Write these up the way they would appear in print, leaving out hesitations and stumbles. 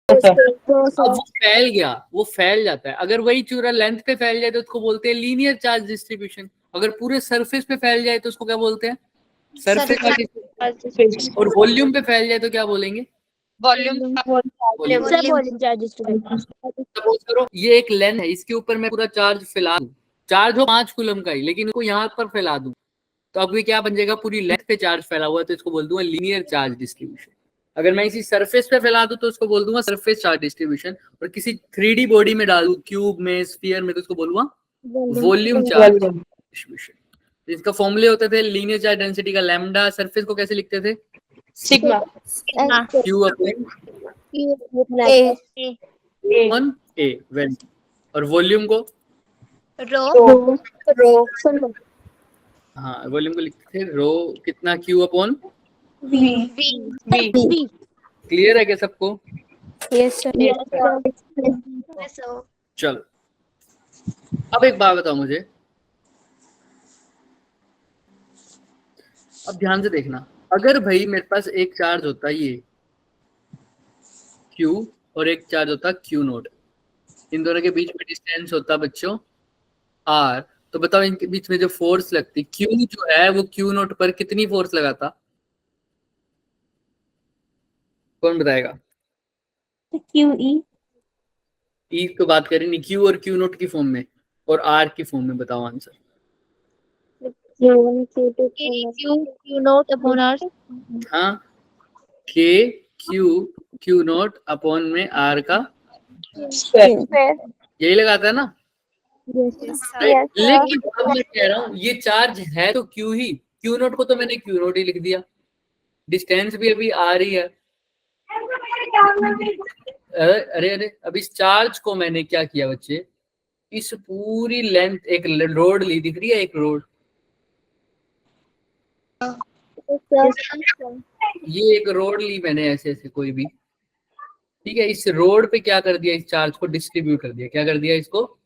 अब वो फैल गया, वो फैल जाता है। अगर वही चूरा लेंथ पे फैल जाए तो उसको बोलते हैं लीनियर चार्ज डिस्ट्रीब्यूशन। अगर पूरे सरफेस पे फैल जाए तो उसको क्या बोलते हैं? सरफेस का डिस्ट्रीब्यूशन। और वॉल्यूम पे फैल जाए तो क्या बोलेंगे? Volume charge distribution. सपोज करो ये एक लेंथ है, इसके ऊपर मैं पूरा चार्ज फैला दूं, चार्ज हो 5 कूलम का ही, लेकिन इसको यहाँ पर फैला दूं, तो अब ये क्या बन जाएगा? पूरी लेंथ पे चार्ज फैला हुआ है, तो इसको बोल दूंगा लीनियर चार्ज डिस्ट्रीब्यूशन। अगर मैं इसी सरफेस पे फैला दूं तो उसको बोल दूंगा सरफेस चार्ज डिस्ट्रीब्यूशन। और किसी 3D बॉडी में डालू, क्यूब में, स्फीयर में, तो उसको बोलूंगा वॉल्यूम चार्ज डिस्ट्रीब्यूशन। इसका फॉर्मूले होते थे लीनियर चार्ज डेंसिटी का लैम्डा, सरफेस को कैसे लिखते थे? Sigma Q upon A well. और वॉल्यूम को रो हाँ, वॉल्यूम को लिखते थे रो कितना, Q upon V V clear है क्या सबको? Yes sir. चलो अब एक बात बताओ मुझे, अब ध्यान से देखना। अगर भाई मेरे पास एक चार्ज होता ये Q और एक चार्ज होता Q नोट, इन दोनों के बीच में डिस्टेंस होता बच्चों R, तो बताओ इनके बीच में जो फोर्स लगती Q जो है वो Q नोट पर कितनी फोर्स लगाता? कौन बताएगा? QE E तो बात करें नहीं, Q और Q नोट की फॉर्म में और R की फॉर्म में, बताओ answer. Q naught upon R. हाँ, K Q नोट अपॉन में R का यही लगाता है ना? लेकिन अब मैं कह रहा हूँ ये चार्ज है तो Q ही, Q नोट को तो मैंने Q नोट ही लिख दिया, डिस्टेंस भी अभी आ रही है। अरे अरे अब इस चार्ज को मैंने क्या किया बच्चे, इस पूरी लेंथ एक रोड ली, दिख रही है एक रोड, ये एक रोड ली मैंने ऐसे ऐसे कोई भी, ठीक है। इस रोड पे क्या कर दिया, इस चार्ज को डिस्ट्रीब्यूट कर दिया। क्या कर दिया इसको?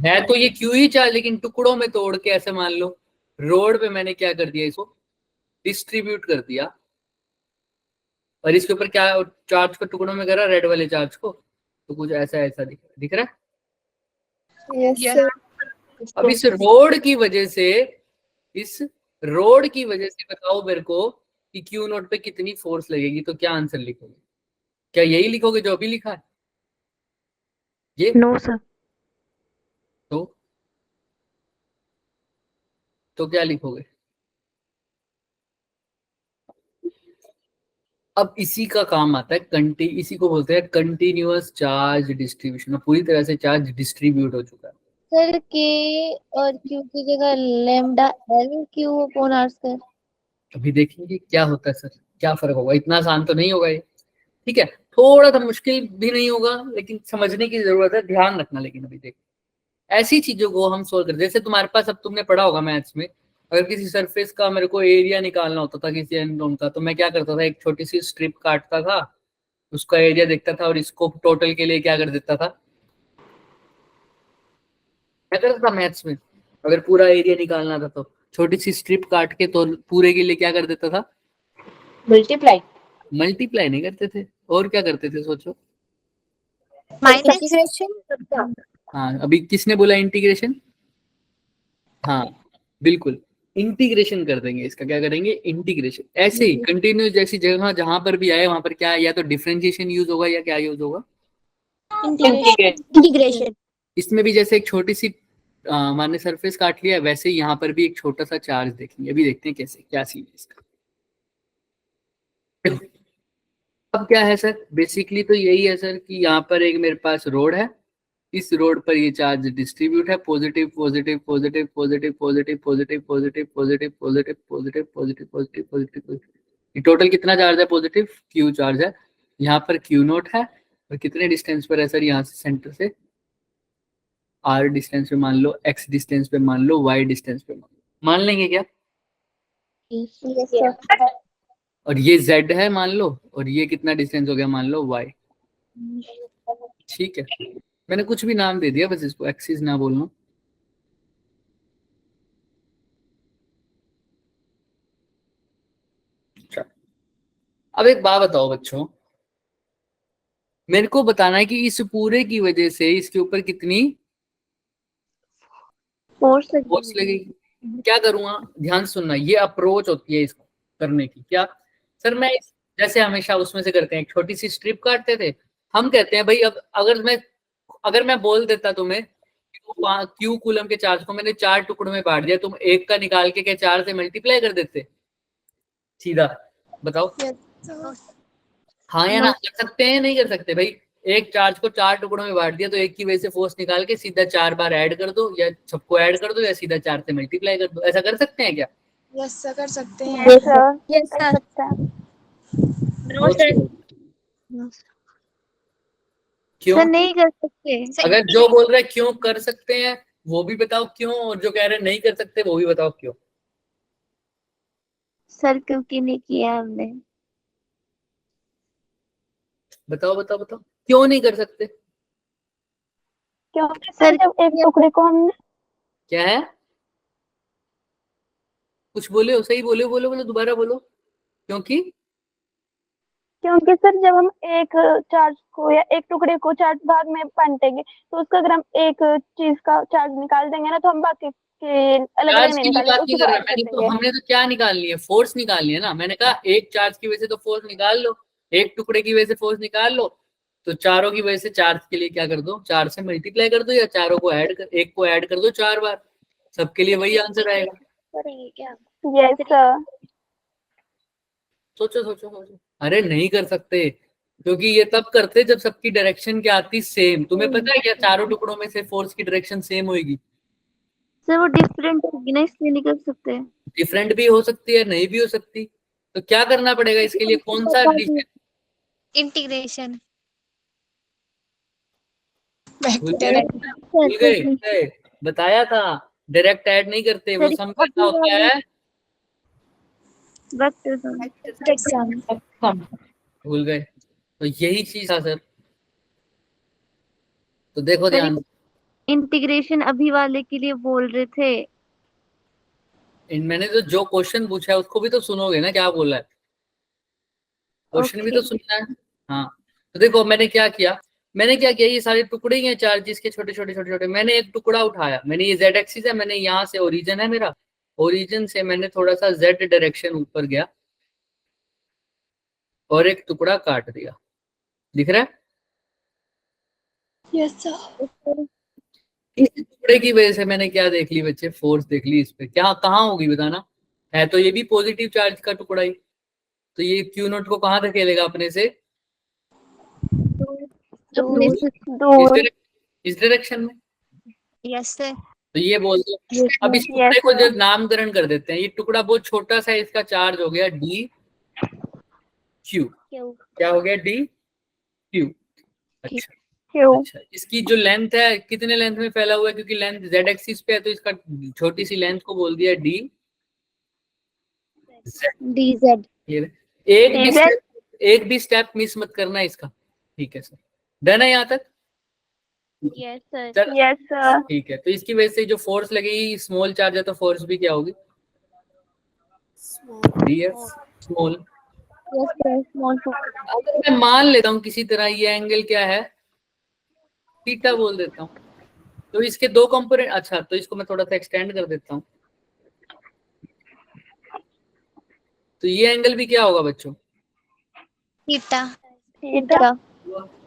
है तो ये क्यू ही चार्ज, लेकिन टुकड़ों में तोड़ के ऐसे मान लो रोड पे मैंने क्या कर दिया, इसको डिस्ट्रीब्यूट कर दिया। और इसके ऊपर क्या चार्ज को टुकड़ों में करा, रेड वाले चार्ज को, तो कुछ ऐसा ऐसा दिख रहा है। अब इस रोड की वजह से, इस रोड की वजह से बताओ मेरे को कि क्यू नोट पे कितनी फोर्स लगेगी, तो क्या आंसर लिखोगे? क्या यही लिखोगे जो अभी लिखा है ये? No sir. तो क्या लिखोगे? अब इसी का काम आता है इसी को बोलते हैं कंटिन्यूअस चार्ज डिस्ट्रीब्यूशन। पूरी तरह से चार्ज डिस्ट्रीब्यूट हो चुका है। सर के और क्यू की जगह lambda L Q upon R sir. अभी देखेंगे क्या होता है सर, क्या फर्क होगा। इतना आसान तो नहीं होगा ये, ठीक है, थोड़ा सा मुश्किल भी नहीं होगा, लेकिन समझने की जरूरत है, ध्यान रखना। लेकिन अभी देख, ऐसी चीजों को हम सोल्व करते, जैसे तुम्हारे पास, अब तुमने पढ़ा होगा मैथ्स में, अगर किसी सरफेस का मेरे को एरिया निकालना होता था किसी एनोन का, तो मैं क्या करता था, एक छोटी सी स्ट्रिप काटता था, उसका एरिया देखता था और इसको टोटल के लिए क्या कर देता था, क्या करता था मैथ्स में, अगर पूरा एरिया निकालना था तो छोटी सी स्ट्रिप काट के तो पूरे के लिए क्या कर देता था, मल्टीप्लाई मल्टीप्लाई नहीं करते थे, और क्या करते थे सोचो? माइनस। हाँ, अभी किसने बोला इंटीग्रेशन? हाँ बिल्कुल, इंटीग्रेशन कर देंगे इसका। क्या करेंगे? इंटीग्रेशन। ऐसे ही कंटिन्यूस जैसी जगह जहां पर भी आए वहां पर क्या, या तो डिफरेंशिएशन यूज होगा या क्या यूज होगा, इंटीग्रेशन। इसमें भी जैसे एक छोटी सी माने सरफेस काट लिया, वैसे ही यहाँ पर भी एक छोटा सा चार्ज देखेंगे। अभी देखते हैं कैसे, क्या सीन है इसका। अब क्या है सर, बेसिकली तो यही है सर कि यहाँ पर एक मेरे पास रोड है, इस रोड पर ये चार्ज डिस्ट्रीब्यूट है, positive positive positive positive positive positive positive positive positive positive positive positive positive. ये टोटल कितना चार्ज है? पॉजिटिव क्यू चार्ज है। यहाँ पर क्यू नोट है, और कितने डिस्टेंस पर है सर यहाँ से सेंटर से? आर डिस्टेंस पे मान लो, एक्स डिस्टेंस पे मान लो, वाई डिस्टेंस पे मान लेंगे क्या? और ये z है मान लो, और ये कितना डिस्टेंस हो गया मान लो, y। ठीक है, मैंने कुछ भी नाम दे दिया, बस इसको एक्सिस ना बोलना। अच्छा, अब एक बात बताओ बच्चों, मेरे को बताना है कि इस पूरे की वजह से इसके ऊपर कितनी फोर्स फोर्स लगेगी। क्या करूंगा, ध्यान से सुनना, ये अप्रोच होती है इसको करने की। क्या सर, मैं जैसे हमेशा उसमें से करते हैं, एक छोटी सी स्ट्रिप काटते थे, हम कहते हैं भाई अब अगर मैं बोल देता तुम्हें क्यू कूलम के चार्ज को मैंने 4 टुकड़ों में बांट दिया, तुम एक का निकाल के क्या 4 से मल्टीप्लाई कर देते सीधा? बताओ। हाँ या ना, कर सकते हैं नहीं कर सकते भाई? एक चार्ज को 4 टुकड़ों में बांट दिया तो एक की वजह से फोर्स निकाल के सीधा 4 बार ऐड कर दो, या सबको ऐड कर दो, या सीधा 4 से मल्टीप्लाई कर दो। ऐसा कर सकते हैं क्या? यस सर, कर सकते हैं। Yes, sir. यस कर सर। सकता है। No sir. क्यों? सर नहीं कर सकते। अगर जो बोल रहे क्यों कर सकते हैं वो भी बताओ क्यों, और जो कह रहे हैं नहीं कर सकते वो भी बताओ क्यों। सर क्योंकि नहीं किया हमने। बताओ बताओ बताओ, क्यों नहीं कर सकते? क्योंकि सर सर जब एक टुकड़े को हमने क्या है? कुछ बोले हो, सही बोले हो, बोलो बोलो, दोबारा बोलो। क्योंकि क्योंकि सर जब हम एक चार्ज को या एक टुकड़े को 4 भाग में बांटेंगे तो उसका अगर हम एक चीज का चार्ज निकाल देंगे ना तो हम बाकी के अलग अलग चार्ज नहीं की मैं निकालेंगे, बात उसी नहीं को कर रहा, ऐड कर मैंने तो देंगे। हमने तो क्या निकालनी है, फोर्स निकालनी है ना। मैंने कहा एक चार्ज की वजह से तो फोर्स निकाल लो, एक टुकड़े की वजह से फोर्स निकाल लो, तो चारों की वजह से चार्ज के लिए क्या कर दो, 4 से मल्टीप्लाई कर दो, या चारों को एक को ऐड कर दो 4 बार, सबके लिए वही आंसर आएगा। करेंगे क्या? Yes sir. सोचो सोचो सोचो। अरे नहीं कर सकते, क्योंकि ये तब करते जब सबकी डायरेक्शन क्या आती सेम। तुम्हें पता है क्या चारों टुकड़ों में से फोर्स की डायरेक्शन सेम होगी? सर वो डिफरेंट होगी ना, इसलिए नहीं कर सकते। डिफरेंट भी हो सकती है, नहीं भी हो सकती। तो क्या करना पड़ेगा इसके लिए, कौन सा इंटीग्रेशन। भूल गए? भूल गए? बताया था, डायरेक्ट ऐड नहीं करते, वो सम करना होता है। भूल गए? तो यही चीज था सर। तो देखो सर ध्यान, इंटीग्रेशन अभी वाले के लिए बोल रहे थे। मैंने तो जो क्वेश्चन पूछा है उसको भी तो सुनोगे ना, क्या बोला है, क्वेश्चन भी तो ओके। सुनना है। हाँ, तो देखो मैंने क्या किया, ये सारे टुकड़े ही हैं चार्जेस के, छोटे छोटे छोटे छोटे। मैंने एक टुकड़ा उठाया, मैंने ये जेड एक्सिस है, मैंने यहाँ से ओरिजिन है मेरा, ओरिजिन से मैंने थोड़ा सा जेड डायरेक्शन ऊपर गया और एक टुकड़ा काट दिया। दिख रहा है? Yes sir. इस टुकड़े की वजह से मैंने क्या देख ली बच्चे, फोर्स देख ली। इस पे क्या कहाँ होगी बताना? है तो ये भी पॉजिटिव चार्ज का टुकड़ा ही, तो ये क्यू नोट को कहाँ धकेलेगा अपने से? दूर। इस डायरेक्शन में। Yes sir. तो ये बोल दो। अब इस टुकड़े को जब नामकरण कर देते हैं, ये टुकड़ा बहुत छोटा सा है, इसका चार्ज हो गया डी क्यू। क्या हो गया? D Q. अच्छा अच्छा, इसकी जो लेंथ है कितने लेंथ में फैला हुआ है, क्योंकि लेंथ जेड एक्सिस पे है तो इसका छोटी सी लेंथ को बोल दिया डी डीजेड। एक भी स्टेप मिस मत करना इसका। ठीक है सर, डन है यहाँ तक? Yes sir. चल, यस सर। ठीक है। तो इसकी वजह से जो फोर्स लगेगी, स्मॉल चार्ज है तो फोर्स भी क्या होगी? D F small. Yes sir. Small. अगर मैं मान लेता हूँ किसी तरह ये एंगल क्या है, थीटा बोल देता हूँ, तो इसके दो कंपोनेंट, अच्छा तो इसको मैं थोड़ा सा एक्सटेंड कर देता हूँ, तो ये एंगल भी क्या होगा बच्चों? थीटा। थीटा।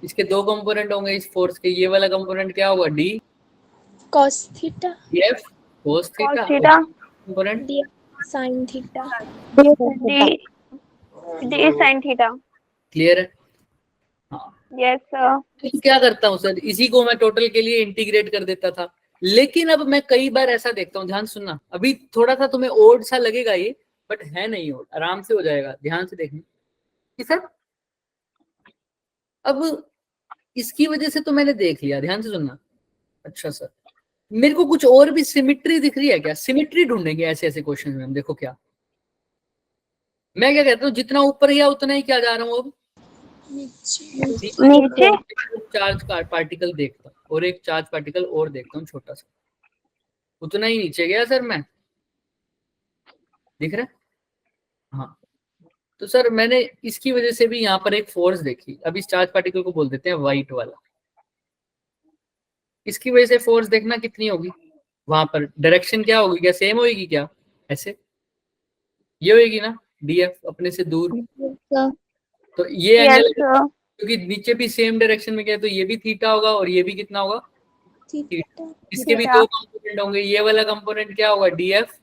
इसके दो कंपोनेंट होंगे इस फोर्स के, ये वाला कंपोनेंट क्या होगा? D cos theta. F cos theta, theta. Component D sine theta. D D sine theta. Clear है? हाँ। Yes sir. तो क्या करता हूँ सर, इसी को मैं टोटल के लिए इंटीग्रेट कर देता था, लेकिन अब मैं कई बार ऐसा देखता हूँ, ध्यान सुनना, अभी थोड़ा सा तुम्हें ओड सा लगेगा ये, बट है नहीं ओड, आराम से हो जाएगा, ध्यान से देखना कि सर अब इसकी वजह से तो मैंने देख लिया, ध्यान से सुनना। अच्छा सर, मेरे को कुछ और भी सिमिट्री दिख रही है क्या? सिमिट्री ढूंढेंगे ऐसे ऐसे क्वेश्चन में हम। देखो क्या मैं क्या कहता हूँ, जितना ऊपर गया उतना ही क्या जा रहा हूँ अब नीचे। चार्ज का पार्टिकल देखता हूँ, और एक चार्ज पार्टिकल और देखता हूँ छोटा सा, उतना ही नीचे गया सर मैं। दिख रहा है? हाँ, तो सर मैंने इसकी वजह से भी यहाँ पर एक फोर्स देखी। अब इस चार्ज पार्टिकल को बोल देते हैं व्हाइट वाला। इसकी वजह से फोर्स देखना कितनी होगी, वहां पर डायरेक्शन क्या होगी, क्या सेम होगी, क्या ऐसे ये होगी ना, डीएफ अपने से दूर। सर तो ये यस एंगल सर, क्योंकि नीचे भी सेम डायरेक्शन में गया तो ये भी थीटा होगा और ये भी कितना होगा, थीटा इसके भी थीटा। दो कंपोनेंट होंगे। ये वाला कंपोनेंट क्या होगा, DF,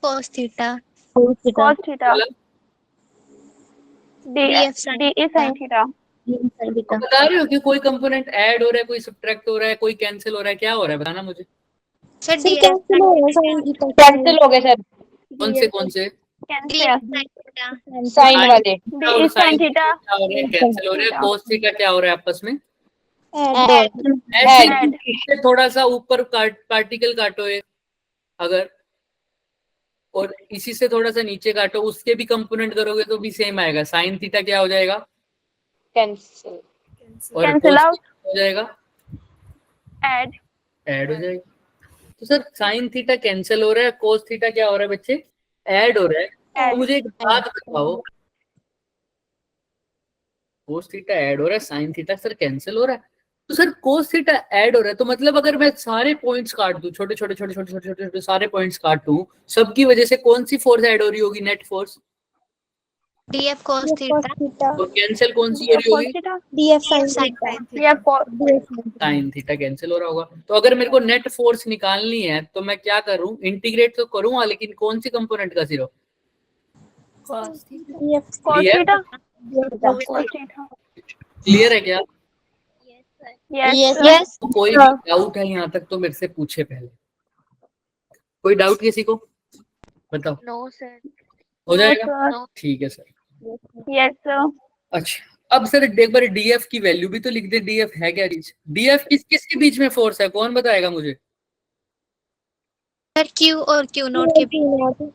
cos theta cos theta cos theta, वाला D DF sin D sine theta. sin theta. आप बता रहे हो कि कोई कंपोनेंट ऐड हो रहा है, कोई सब्ट्रैक्ट हो रहा है, कोई कैंसिल हो रहा है, क्या हो रहा है बताना मुझे। सर सर DF कैंसिल हो रहा है sin थीटा कैंसिल हो गए सर, कौन से cancel DF sin theta sine वाले। डी और साइन थीटा क्या हो रहा है, कैंसिल हो रहा है। cos थीटा क्या हो रहा है आपस में, ऐड ऐसे Add. इससे थोड़ा सा ऊपर पार्टिकल काटो एक अगर, और इसी से थोड़ा सा नीचे काटो, उसके भी कंपोनेंट करोगे तो भी सेम आएगा। साइन थीटा क्या हो जाएगा, कैंसिल। और Cancel cos out. थीटा हो जाएगा, ऐड। ऐड हो जाएगा। तो सर साइन थीटा कैंसिल हो रहा है, cos थीटा क्या हो रहा है बच्चे, ऐड हो रहा है। तो Add. मुझे एक बात बताओ, cos थीटा ऐड हो रहा है, साइन थीटा सर कैंसिल हो रहा है। तो सर cos थीटा ऐड हो रहा है तो मतलब अगर मैं सारे पॉइंट्स काट दूं, छोटे छोटे छोटे छोटे छोटे छोटे छोटे सारे पॉइंट्स काट दूं, सबकी वजह से कौन सी फोर्स ऐड हो रही होगी, net force, DF cos cos theta theta और कैंसिल कौन सी हो डी रही कॉस होगी, theta, DF sin sin theta theta या साइन थीटा कैंसिल हो रहा होगा। तो अगर मेरे को नेट फोर्स निकालनी है तो मैं क्या करूं, इंटीग्रेट तो करूंगा लेकिन कौन सी कंपोनेंट का सिर्फ, cos theta DF cos Clear? Theta, theta cos theta. Clear है क्या। यस यस तो कोई भी डाउट है यहाँ तक तो मेरे से पूछे पहले, कोई डाउट किसी को, बताओ। नो सर हो जाएगा, सर, ठीक है सर। Yes sir. अच्छा अब सर एक बार डीएफ की वैल्यू भी तो लिख दे, डीएफ है क्या चीज, डीएफ किस किस के बीच में फोर्स है, कौन बताएगा मुझे। सर Q और Q नोट के बीच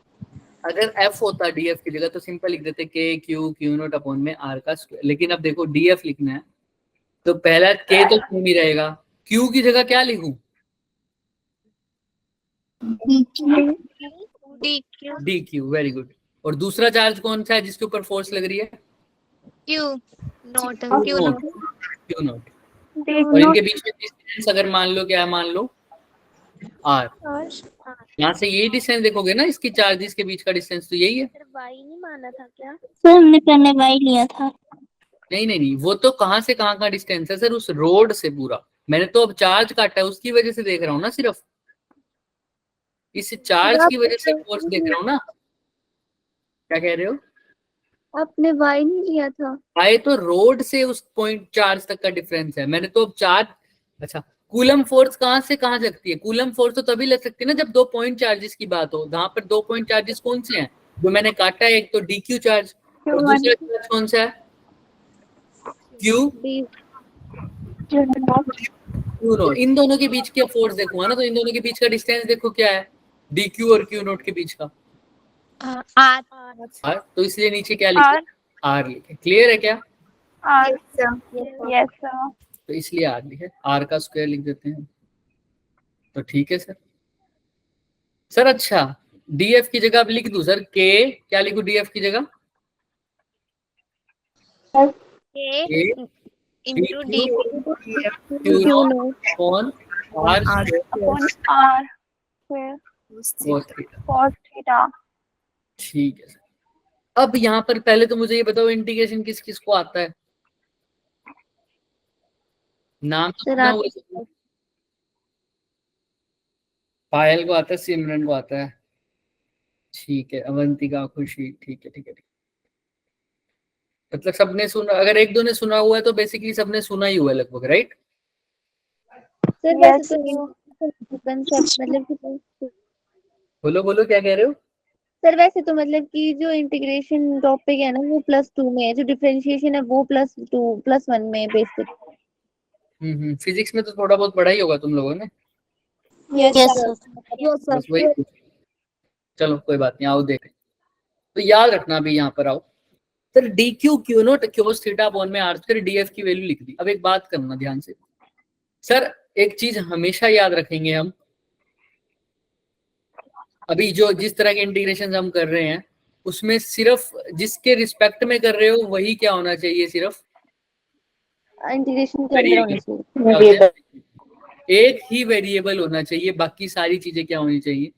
अगर एफ होता डीएफ की जगह तो सिंपल लिख देते के क्यू नोट अपॉन में आर का स्क्वायर, लेकिन अब देखो डीएफ लिखना है तो पहला के तो सेम ही रहेगा, क्यू की जगह क्या लिखूं, DQ D Q, very good. और दूसरा चार्ज कौन सा है जिसके ऊपर फोर्स लग रही है, Q note Q Q note, note Q note. D और इनके बीच में डिस्टेंस अगर मान लो, क्या मान लो आर, और यहाँ से यही डिस्टेंस देखोगे ना, इसकी चार्जेस के बीच का डिस्टेंस तो यही है। सर Y नहीं माना था क्या सर हमने पहले वाई लिया था नहीं नहीं नहीं, वो तो कहाँ से कहाँ का डिस्टेंस है सर, उस रोड से पूरा। मैंने तो अब चार्ज काटा है उसकी वजह से देख रहा हूँ ना, सिर्फ इस चार्ज की वजह से फोर्स देख रहा हूँ ना। क्या कह रहे हो, आपने वाई नहीं लिया था आए तो रोड से उस पॉइंट चार्ज तक का डिफरेंस है। मैंने तो अब चार्ज, अच्छा कूलम फोर्स कहाँ से कहाँ लगती है, कूलम फोर्स तो तभी लग सकती है ना जब दो पॉइंट चार्जेस की बात हो। जहाँ पर दो पॉइंट चार्जेस कौन से हैं जो मैंने काटा है, एक तो डी क्यू चार्ज और दूसरा चार्ज कौन सा है, क्यू क्यू नोट। इन दोनों के बीच का फोर्स देखूंगा ना, तो इन दोनों के बीच का डिस्टेंस देखो क्या है, डी क्यू और क्यू नोट के बीच का R आर, तो इसलिए नीचे क्या लिखे, आर लिखे। क्लियर है क्या, आर। Yes sir. तो इसलिए आर लिखे, आर का स्क्वायर लिख देते हैं। तो ठीक है सर। सर अच्छा डीएफ की जगह अब लिख दूं सर, के क्या लिखूं डीएफ की जगह, K के into D Q naught upon R upon R square cos theta. ठीक है सर। अब यहाँ पर पहले तो मुझे ये बताओ इंटीग्रेशन किस किस को आता है, नाम तो सर सुना हुआ है। पायल को आता है, सिमरन को आता है, ठीक है, अवंतिका, खुशी, ठीक है ठीक है ठीक है। मतलब सबने सुना, अगर एक दो ने सुना हुआ है तो बेसिकली सबने सुना ही हुआ है लगभग, राइट। सर Yes, वैसे तो कंसेप्ट मतलब कि बोलो बोलो क्या कह रहे हो। सर वैसे तो मतलब कि जो इंटीग्रेशन टॉपिक है ना वो +2 में है, जो डिफरेंशिएशन है वो +2 +1 में है बेसिक। फिजिक्स में तो थोड़ा बहुत पढ़ा ही होगा तुम लोगों ने, यस सर बस वही। चलो कोई बात नहीं, आओ देखें। तो याद रखना अभी यहाँ पर आओ sir, D Q Q note chaos theta upon में आर स्क्वायर डीएफ की वैल्यू लिख दी। अब एक बात करना ध्यान से सर, एक चीज हमेशा याद रखेंगे हम, अभी जो जिस तरह के इंटीग्रेशन हम कर रहे हैं उसमें सिर्फ जिसके रिस्पेक्ट में कर रहे हो वही क्या होना चाहिए, सिर्फ इंटीग्रेशन के अंदर होनी चाहिए। क्या होता है? एक ही वेरिएबल होना चाहिए, बाकी सारी चीजें क्या होनी चाहिए,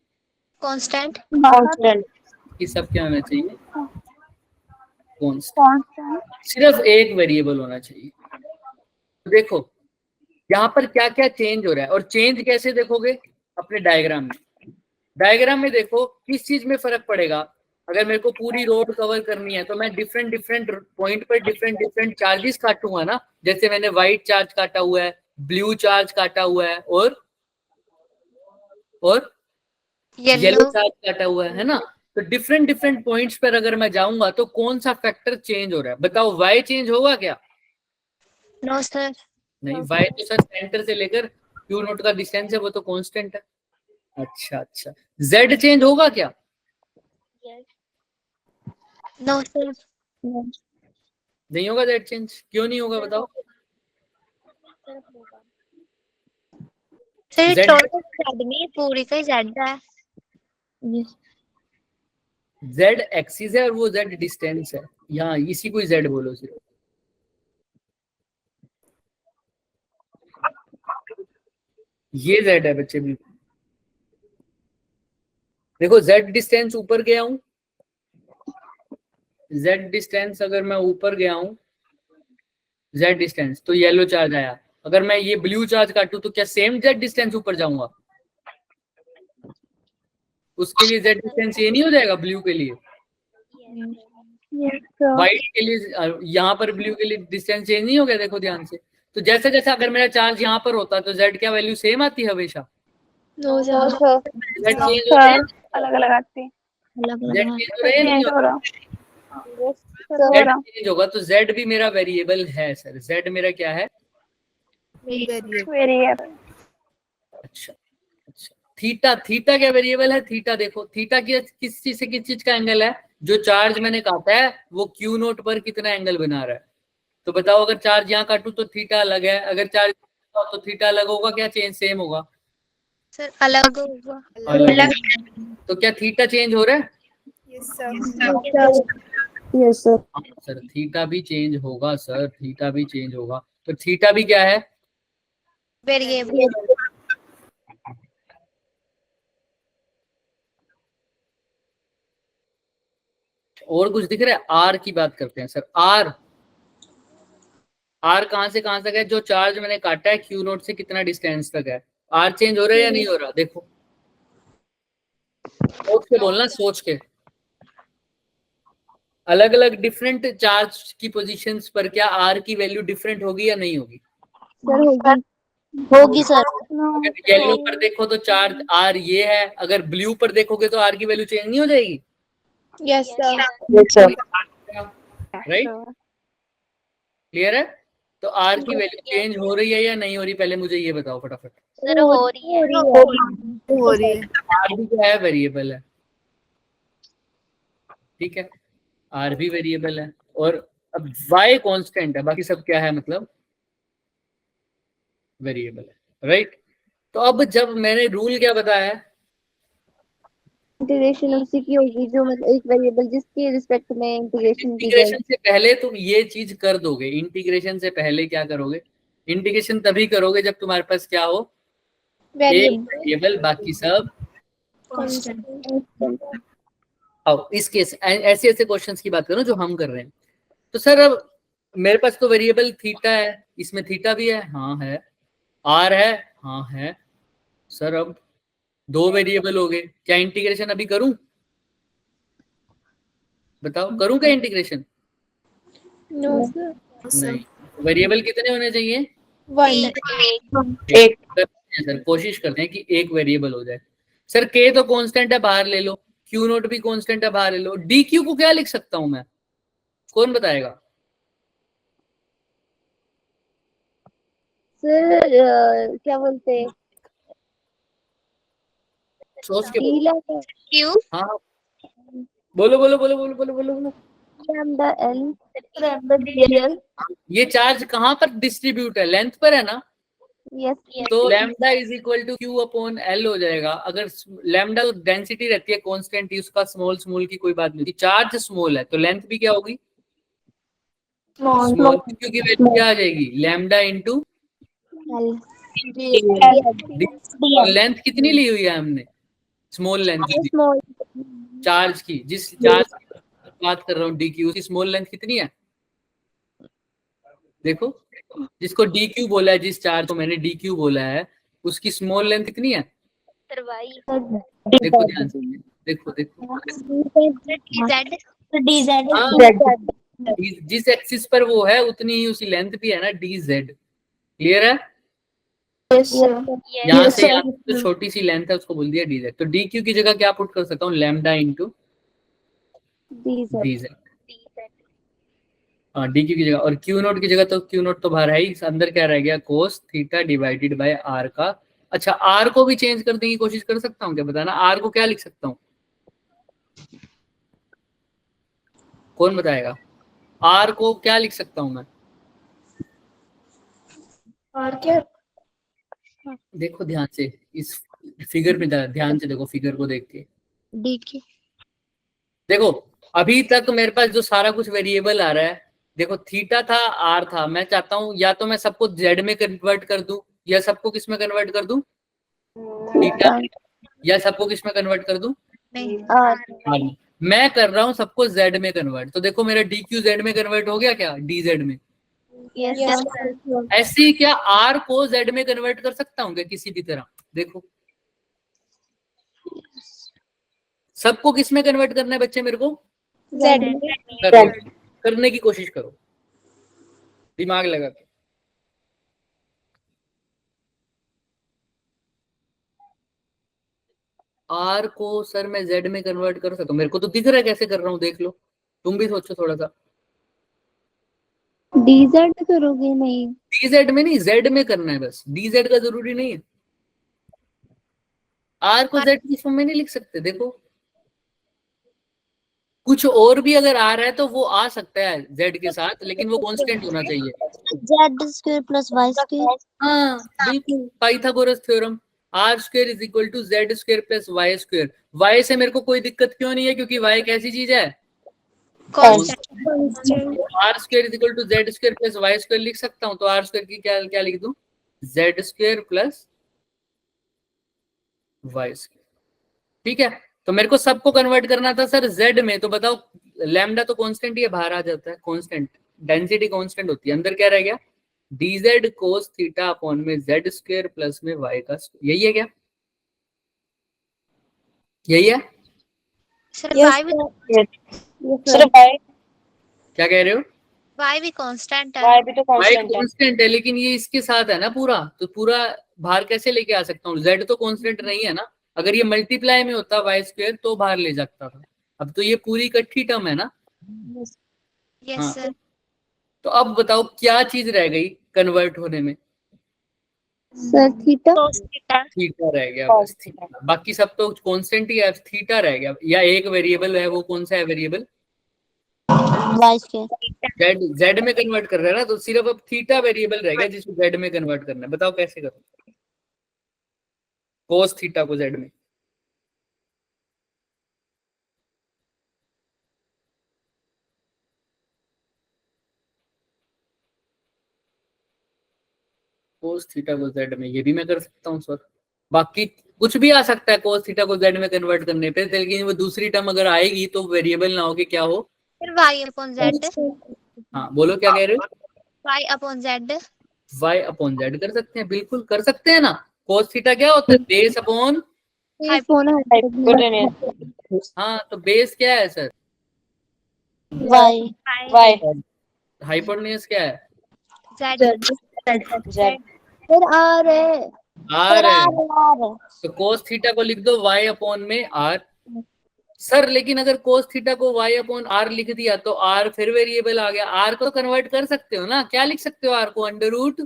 कांस्टेंट। कांस्टेंट। ये सब क्या होना चाहिए, कांस्टेंट। कांस्टेंट। सिर्फ एक वेरिएबल होना चाहिए। तो देखो यहाँ पर क्या क्या चेंज हो रहा है, और चेंज कैसे देखोगे अपने डायग्राम में। डायग्राम में देखो किस चीज में फर्क पड़ेगा। अगर मेरे को पूरी रोड कवर करनी है तो मैं डिफरेंट डिफरेंट पॉइंट पर डिफरेंट डिफरेंट चार्जेस काटूंगा ना, जैसे मैंने व्हाइट चार्ज काटा हुआ है, ब्लू चार्ज काटा हुआ है, और येलो चार्ज काटा हुआ है ना। तो डिफरेंट डिफरेंट पॉइंट्स पर अगर मैं जाऊंगा तो कौन सा फैक्टर चेंज हो रहा है, बताओ। वाई चेंज होगा क्या? No sir. नहीं, वाई तो सर सेंटर से लेकर क्यू नोट का डिस्टेंस है, वो तो कांस्टेंट है। अच्छा अच्छा, जेड चेंज होगा क्या? No sir. नहीं होगा जेड चेंज, क्यों नहीं होगा बताओ। सर Z- टोटल जेड में पूरी का जेड है। जेड एक्सिस है और वो जेड डिस्टेंस है, यहाँ इसी को जेड बोलो सिर्फ। ये जेड है बच्चे, बिल्कुल। देखो जेड डिस्टेंस ऊपर गया हूं, जेड डिस्टेंस अगर मैं ऊपर गया हूं, जेड डिस्टेंस तो येलो चार्ज आया। अगर मैं ये ब्लू चार्ज काटूं तो क्या सेम जेड डिस्टेंस ऊपर जाऊंगा? उसके लिए जेड डिस्टेंस ये नहीं हो जाएगा ब्लू के लिए, व्हाइट के लिए, यहाँ पर ब्लू के लिए डिस्टेंस चेंज नहीं हो गया, देखो ध्यान से। तो जैसे जैसे अगर मेरा चार्ज यहाँ पर होता तो जेड क्या वैल्यू सेम आती है हमेशा? नो सर जेड चेंज हो रहा है, अलग अलग आती है। जेड चेंज हो रहा है या नहीं चेंज हो हो रहा? रहा जेड चेंज होगा तो जेड भी मेरा वेरिएबल है सर, जेड मेरा क्या है? वेरिएबल। अच्छा अच्छा, थीटा, थीटा क्या वेरिएबल है? थीटा देखो, थीटा किस चीज से किस चीज का एंगल है? जो चार्ज मैंने काटा है वो क्यू नोट पर कितना एंगल बना रहा है। तो बताओ, अगर चार्ज यहाँ काटू तो थीटा अलग है, अगर चार्ज तो थीटा अलग होगा, क्या चेंज सेम होगा? सर अलग होगा। अलग। तो क्या थीटा चेंज हो रहा है? Yes sir. सर थीटा भी चेंज होगा सर, थीटा भी चेंज होगा। तो थीटा भी क्या है? वेरिएबल। और कुछ दिख रहा है? आर की बात करते हैं सर। आर, आर कहां से कहां तक है? जो चार्ज मैंने काटा है क्यू नोट से कितना डिस्टेंस तक है। आर चेंज हो रहा है या नहीं हो रहा? देखो सोच के बोलना, सोच के। अलग अलग डिफरेंट चार्ज की पोजीशंस पर क्या आर की वैल्यू डिफरेंट होगी या नहीं होगी? सर होगी सर। अगर येलो पर देखो तो चार्ज आर ये है, अगर ब्लू पर देखोगे तो आर की वैल्यू चेंज नहीं हो जाएगी? Yes sir. राइट, क्लियर है? तो आर की वैल्यू चेंज हो रही है या नहीं हो रही, पहले मुझे ये बताओ फटाफट। सर हो रही है। हो रही है। आर भी क्या है? वेरिएबल है, ठीक है। आर भी वेरिएबल है, और अब वाई कांस्टेंट है, बाकी सब क्या है, मतलब वेरिएबल है, राइट। तो अब जब मैंने रूल क्या बताया है, इंटीग्रेशन उसी की होगी जो मतलब एक वेरिएबल जिसके रिस्पेक्ट में इंटीग्रेशन की जाएगी। इंटीग्रेशन से पहले तुम ये चीज कर दोगे। इंटीग्रेशन से पहले क्या करोगे? इंटीग्रेशन तभी करोगे जब तुम्हारे पास क्या हो, एक वेरिएबल, बाकी सब। अब इस केस ऐसे ऐसे क्वेश्चंस की बात करो जो हम कर रहे हैं। तो सर अब मेरे पास तो वेरिएबल थीटा है, इसमें थीटा भी है, हाँ है। आर है, हाँ है। सर अब दो वेरिएबल हो गए, क्या इंटीग्रेशन अभी करूं? बताओ, करूं क्या इंटीग्रेशन? No sir. नहीं। वेरिएबल कितने होने चाहिए? एक। सर कोशिश करते हैं कि एक वेरिएबल हो जाए। सर के तो कांस्टेंट है, बाहर ले लो। क्यू नोट भी कांस्टेंट है, बाहर ले लो। डी क्यू को क्या लिख सकता हूं मैं, कौन बताएगा? सर क्या बोलते हैं, सोच के बोलो। ईला क्यू। हाँ बोलो बोलो बोलो बोलो बोलो बोलो बोलो। Lambda L lambda DL. ये चार्ज कहाँ पर डिस्ट्रीब्यूट है? लेंथ पर है ना? यस तो lambda is equal to Q upon L हो जाएगा। अगर लैम्डा तो डेंसिटी रहती है कांस्टेंट ही, उसका स्मॉल स्मॉल की कोई बात नहीं होती। चार्ज स्मॉल है तो लेंथ भी क्या होगी, स्मॉल, क्योंकि वैल्यू क्या आ जाएगी, लैम्डा इंटू लेंथ कितनी ली हुई है हमने, small length the small charge की, जिस चार्ज की बात कर रहा हूँ डी क्यू, उसकी स्मॉल लेंथ कितनी है, देखो जिसको डी क्यू बोला है, जिस चार्ज को मैंने डी क्यू बोला है उसकी स्मॉल लेंथ कितनी है, देखो ध्यान से, देखो देखो DZ हाँ, जिस एक्सिस पर वो है उतनी ही उसकी लेंथ भी है ना, डी जेड। क्लियर है, यहाँ से यहाँ जो छोटी सी लेंथ है उसको बोल दिया डी जेड। तो डी क्यू की जगह क्या पुट कर सकता हूँ, लैम्डा इंटू डी जेड, हाँ डी क्यू की जगह। और क्यू नोट की जगह तो क्यू नोट तो बाहर है ही, अंदर क्या रह गया, cos theta divided by R का। अच्छा आर को भी चेंज करने की कोशिश कर सकता हूँ क्या, बताना आर को क्या लिख सकता हूँ, कौन बताएगा, आर को क्या लिख सकता हूँ मैं, और क्या देखो ध्यान से इस फिगर में ध्यान से देखो, फिगर को देख के DQ देखो। अभी तक मेरे पास जो सारा कुछ वेरिएबल आ रहा है, देखो थीटा था, आर था, मैं चाहता हूं या तो मैं सबको जेड में कन्वर्ट कर दूं, या सबको किस में कन्वर्ट कर दूं, थीटा, या सबको किस में कन्वर्ट कर दूं, नहीं आर। मैं कर रहा हूं सबको जेड में कन्वर्ट, तो देखो मेरा डी क्यू जेड में कन्वर्ट हो गया क्या, डी जेड में। ऐसे ही क्या आर को जेड में कन्वर्ट कर सकता हूँ क्या किसी भी तरह, देखो सबको किस में कन्वर्ट करना है बच्चे मेरे को, करने की कोशिश करो दिमाग लगा के। आर को सर मैं जेड में कन्वर्ट कर सकता हूँ, मेरे को तो दिख रहा है कैसे कर रहा हूँ, देख लो, तुम भी सोचो थोड़ा सा। डीजेड करोगे नहीं, डी जेड में नहीं, जेड में करना है बस, डी जेड का जरूरी नहीं है, आर को जेड की फॉर्म में नहीं लिख सकते। देखो कुछ और भी अगर आ रहा है तो वो आ सकता है जेड के साथ, लेकिन वो कांस्टेंट होना चाहिए। Z² + Y²। हाँ बिल्कुल, Pythagoras theorem, R square is equal to Z square plus Y square. Y से मेरे को कोई दिक्कत क्यों नहीं है, क्योंकि वाई कैसी चीज है, R square is equal to Z square plus Y square लिख सकता हूँ। तो आर स्क्वायर की क्या क्या लिख दूं, Z square plus Y square, ठीक है। तो मेरे को सबको कन्वर्ट करना था सर जेड में, तो बताओ लैम्डा तो कांस्टेंट ही है, बाहर आ जाता है कांस्टेंट, डेंसिटी कांस्टेंट होती है, अंदर क्या रह गया, dz cos थीटा अपॉन में z स्क्वायर प्लस में y का, यही है क्या, यही है, सर Y भी क्या कह रहे हो, Y भी कांस्टेंट है। Y भी तो y कांस्टेंट है। कांस्टेंट है, लेकिन ये इसके साथ है ना पूरा, तो पूरा बाहर कैसे लेके आ सकता हूँ, z तो कांस्टेंट नहीं है ना, अगर ये मल्टीप्लाई में होता y स्क्वायर तो बाहर ले जाता था, अब तो ये पूरी इकट्ठी टर्म है ना। यस हाँ। सर। तो अब बताओ क्या चीज रह गई कन्वर्ट होने में, सर थीटा थीटा रह गया बस, थीटा, बाकी सब तो कांस्टेंट ही है, थीटा रह गया, या एक वेरिएबल है, वो कौन सा है वेरिएबल, Y²। जेड, जेड में कन्वर्ट कर रहा है ना, तो सिर्फ अब थीटा वेरिएबल रह गया जिसको जेड में कन्वर्ट करना है, बताओ कैसे करो, कोस थीटा को जेड में, कोस थीटा को जेड में, ये भी मैं कर सकता हूँ सर, बाकी कुछ भी आ सकता है कोस थीटा को जेड में कन्वर्ट करने पे, लेकिन वो दूसरी टर्म अगर आएगी तो वेरिएबल ना हो के क्या हो, फिर Y/Z। हाँ बोलो क्या कह रहे हो, Y/Z। y अपॉन जेड कर सकते हैं, बिल्कुल कर सकते हैं ना। कोस थीटा क्या होता है, बेस अपॉन, हाइपोटेन्यूज। हाँ तो बेस क्या है सर, Y हाइपोटेन्यूज क्या है, Z फिर आर है, आर है, तो कोस थीटा को लिख दो y अपॉन में आर। सर लेकिन अगर कोस थीटा को y अपॉन आर लिख दिया तो r फिर वेरिएबल आ गया, r को कन्वर्ट कर सकते हो ना, क्या लिख सकते हो r को, अंडर रूट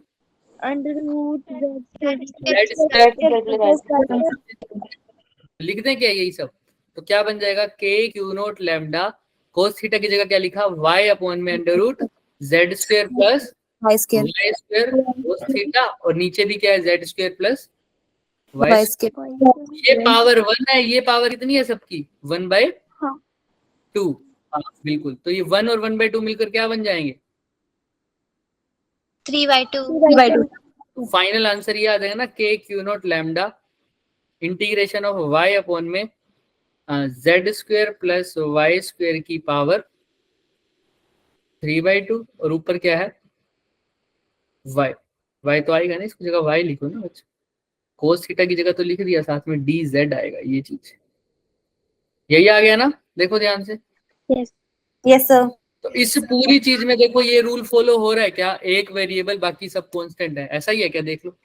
लिख दें क्या यही सब, तो क्या बन जाएगा, k Q naught lambda, cos theta की जगह क्या लिखा, y अपॉन में under root z square plus Y square y square cos theta, और नीचे भी क्या है z square plus y Y square. Square ये पावर 1 है, ये पावर कितनी है सबकी 1/2। हाँ। हाँ बिल्कुल, तो ये 1 और 1/2 मिलकर क्या बन जाएंगे? 3/2 3/2 तो फाइनल आंसर ये आ जाएगा ना, k q naught lambda integration of y upon में z square plus Y square की पावर 3/2, और ऊपर क्या है y तो आएगा ना, इसकी जगह y लिखो ना बच्चे, कोस थीटा की जगह तो लिख दिया, साथ में dz आएगा, ये चीज यही आ गया ना, देखो ध्यान से। यस सर तो इस पूरी चीज में देखो ये रूल फॉलो हो रहा है क्या, एक वेरिएबल बाकी सब कांस्टेंट है, ऐसा ही है क्या, देख लो।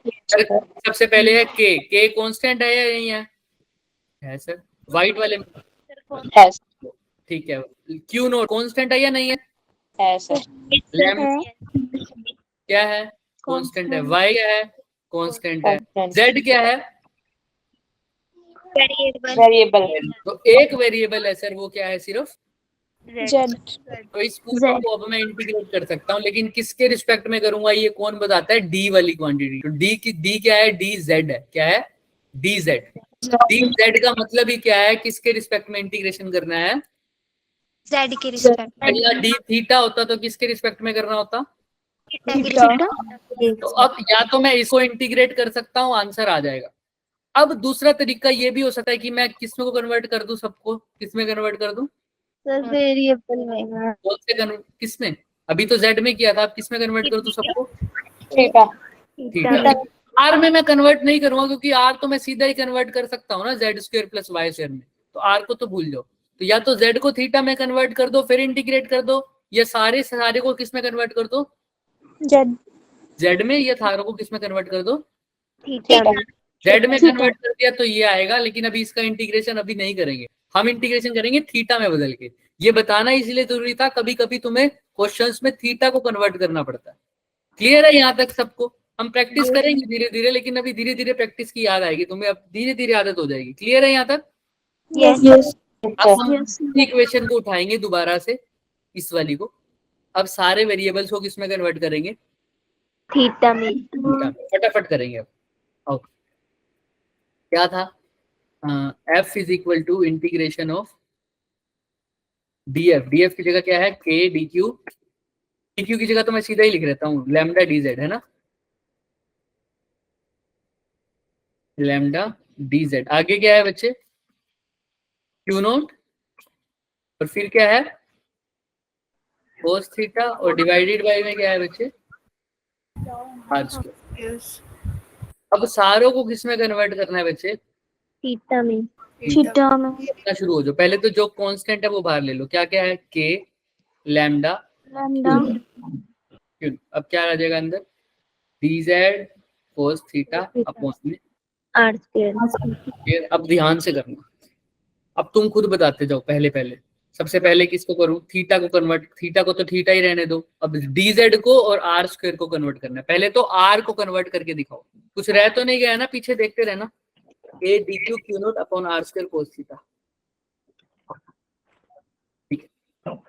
सबसे पहले है के कांस्टेंट है या नहीं है सर, व्हाइट वाले में है ठीक है। क्यू नोट कांस्टेंट है या नहीं है सर। लैम्डा क्या है, कांस्टेंट है। वाई क्या है, कांस्टेंट है। जेड क्या है, वेरिएबल वेरिएबल तो एक वेरिएबल है सर, वो क्या है, सिर्फ जेड। तो इस पूरे को अब मैं इंटीग्रेट कर सकता हूँ, लेकिन किसके रिस्पेक्ट में करूंगा ये कौन बताता है, डी वाली क्वांटिटी। तो डी क्या है, डी जेड है, क्या है, डी जेड। डी जेड का मतलब ही क्या है, किसके रिस्पेक्ट में इंटीग्रेशन करना है, z के रिस्पेक्ट या डी थीटा होता तो किसके रिस्पेक्ट में करना होता। तो अब या तो मैं इसको इंटीग्रेट कर सकता हूँ, आंसर आ जाएगा। अब दूसरा तरीका ये भी हो सकता है कि मैं किसमें को कन्वर्ट कर दूं, सबको किसमें कन्वर्ट कर दूं, सर वेरिएबल में। कौन से कन्वर्ट, किसमें, अभी तो जेड में किया था, अब किसमें कन्वर्ट कर दूं सबको, थीटा थीटा। आर में मैं कन्वर्ट नहीं करूंगा, क्योंकि आर तो मैं सीधा ही कन्वर्ट कर सकता हूँ ना Z square plus Y square में, तो आर को तो भूल जाओ। तो या तो जेड को थीटा में कन्वर्ट कर दो फिर इंटीग्रेट कर दो, या सारे को किस में कन्वर्ट कर दो, जेड। जेड में, या सारों को किस में कन्वर्ट कर दो, थीटा। जेड में कन्वर्ट कर दिया तो ये आएगा, लेकिन अभी इसका इंटीग्रेशन अभी नहीं करेंगे, हम इंटीग्रेशन करेंगे थीटा में बदल के। ये बताना इसलिए जरूरी था, कभी कभी तुम्हें क्वेश्चंस में थीटा को कन्वर्ट करना पड़ता है। क्लियर है यहाँ तक सबको, हम प्रैक्टिस करेंगे धीरे धीरे, लेकिन अभी धीरे धीरे प्रैक्टिस की याद आएगी तुम्हें, अब धीरे धीरे आदत हो जाएगी। क्लियर है यहाँ तक। यस। अब हम इक्वेशन को उठाएंगे दोबारा से, इस वाली को, अब सारे वेरिएबल्स को किसमें कन्वर्ट करेंगे, थीटा में। फटाफट करेंगे अब। ओके, क्या था, f is equal to integration of df की जगह क्या है, k dq की जगह तो मैं सीधा ही लिख रहता हूँ लैम्डा dz, है ना, लैम्डा dz। आगे क्या है बच्चे, q नोट, और फिर क्या है cos थीटा, और डिवाइडेड बाय में क्या है बच्चे, r स्क्वायर। अब सारों को किसमें कन्वर्ट करना है बच्चे, थीटा में। थीटा में। कितना शुरू हो जाओ, पहले तो जो कांस्टेंट है वो बाहर ले लो, क्या क्या है, k लैम्डा लैम्डा। q। अब क्या आ जाएगा अंदर, dz cos थीटा अपॉन में आर स्क्वायर। अब ध्यान से करना, अब तुम खुद बताते जाओ, पहले सबसे पहले किसको करूं, थीटा को कन्वर्ट, थीटा को तो थीटा ही रहने दो, अब dz को और आर स्क्वायर को कन्वर्ट करना है। पहले तो आर को कन्वर्ट करके दिखाओ, कुछ रह तो नहीं गया ना, पीछे देखते रहना, a dq q naught upon R square cos theta.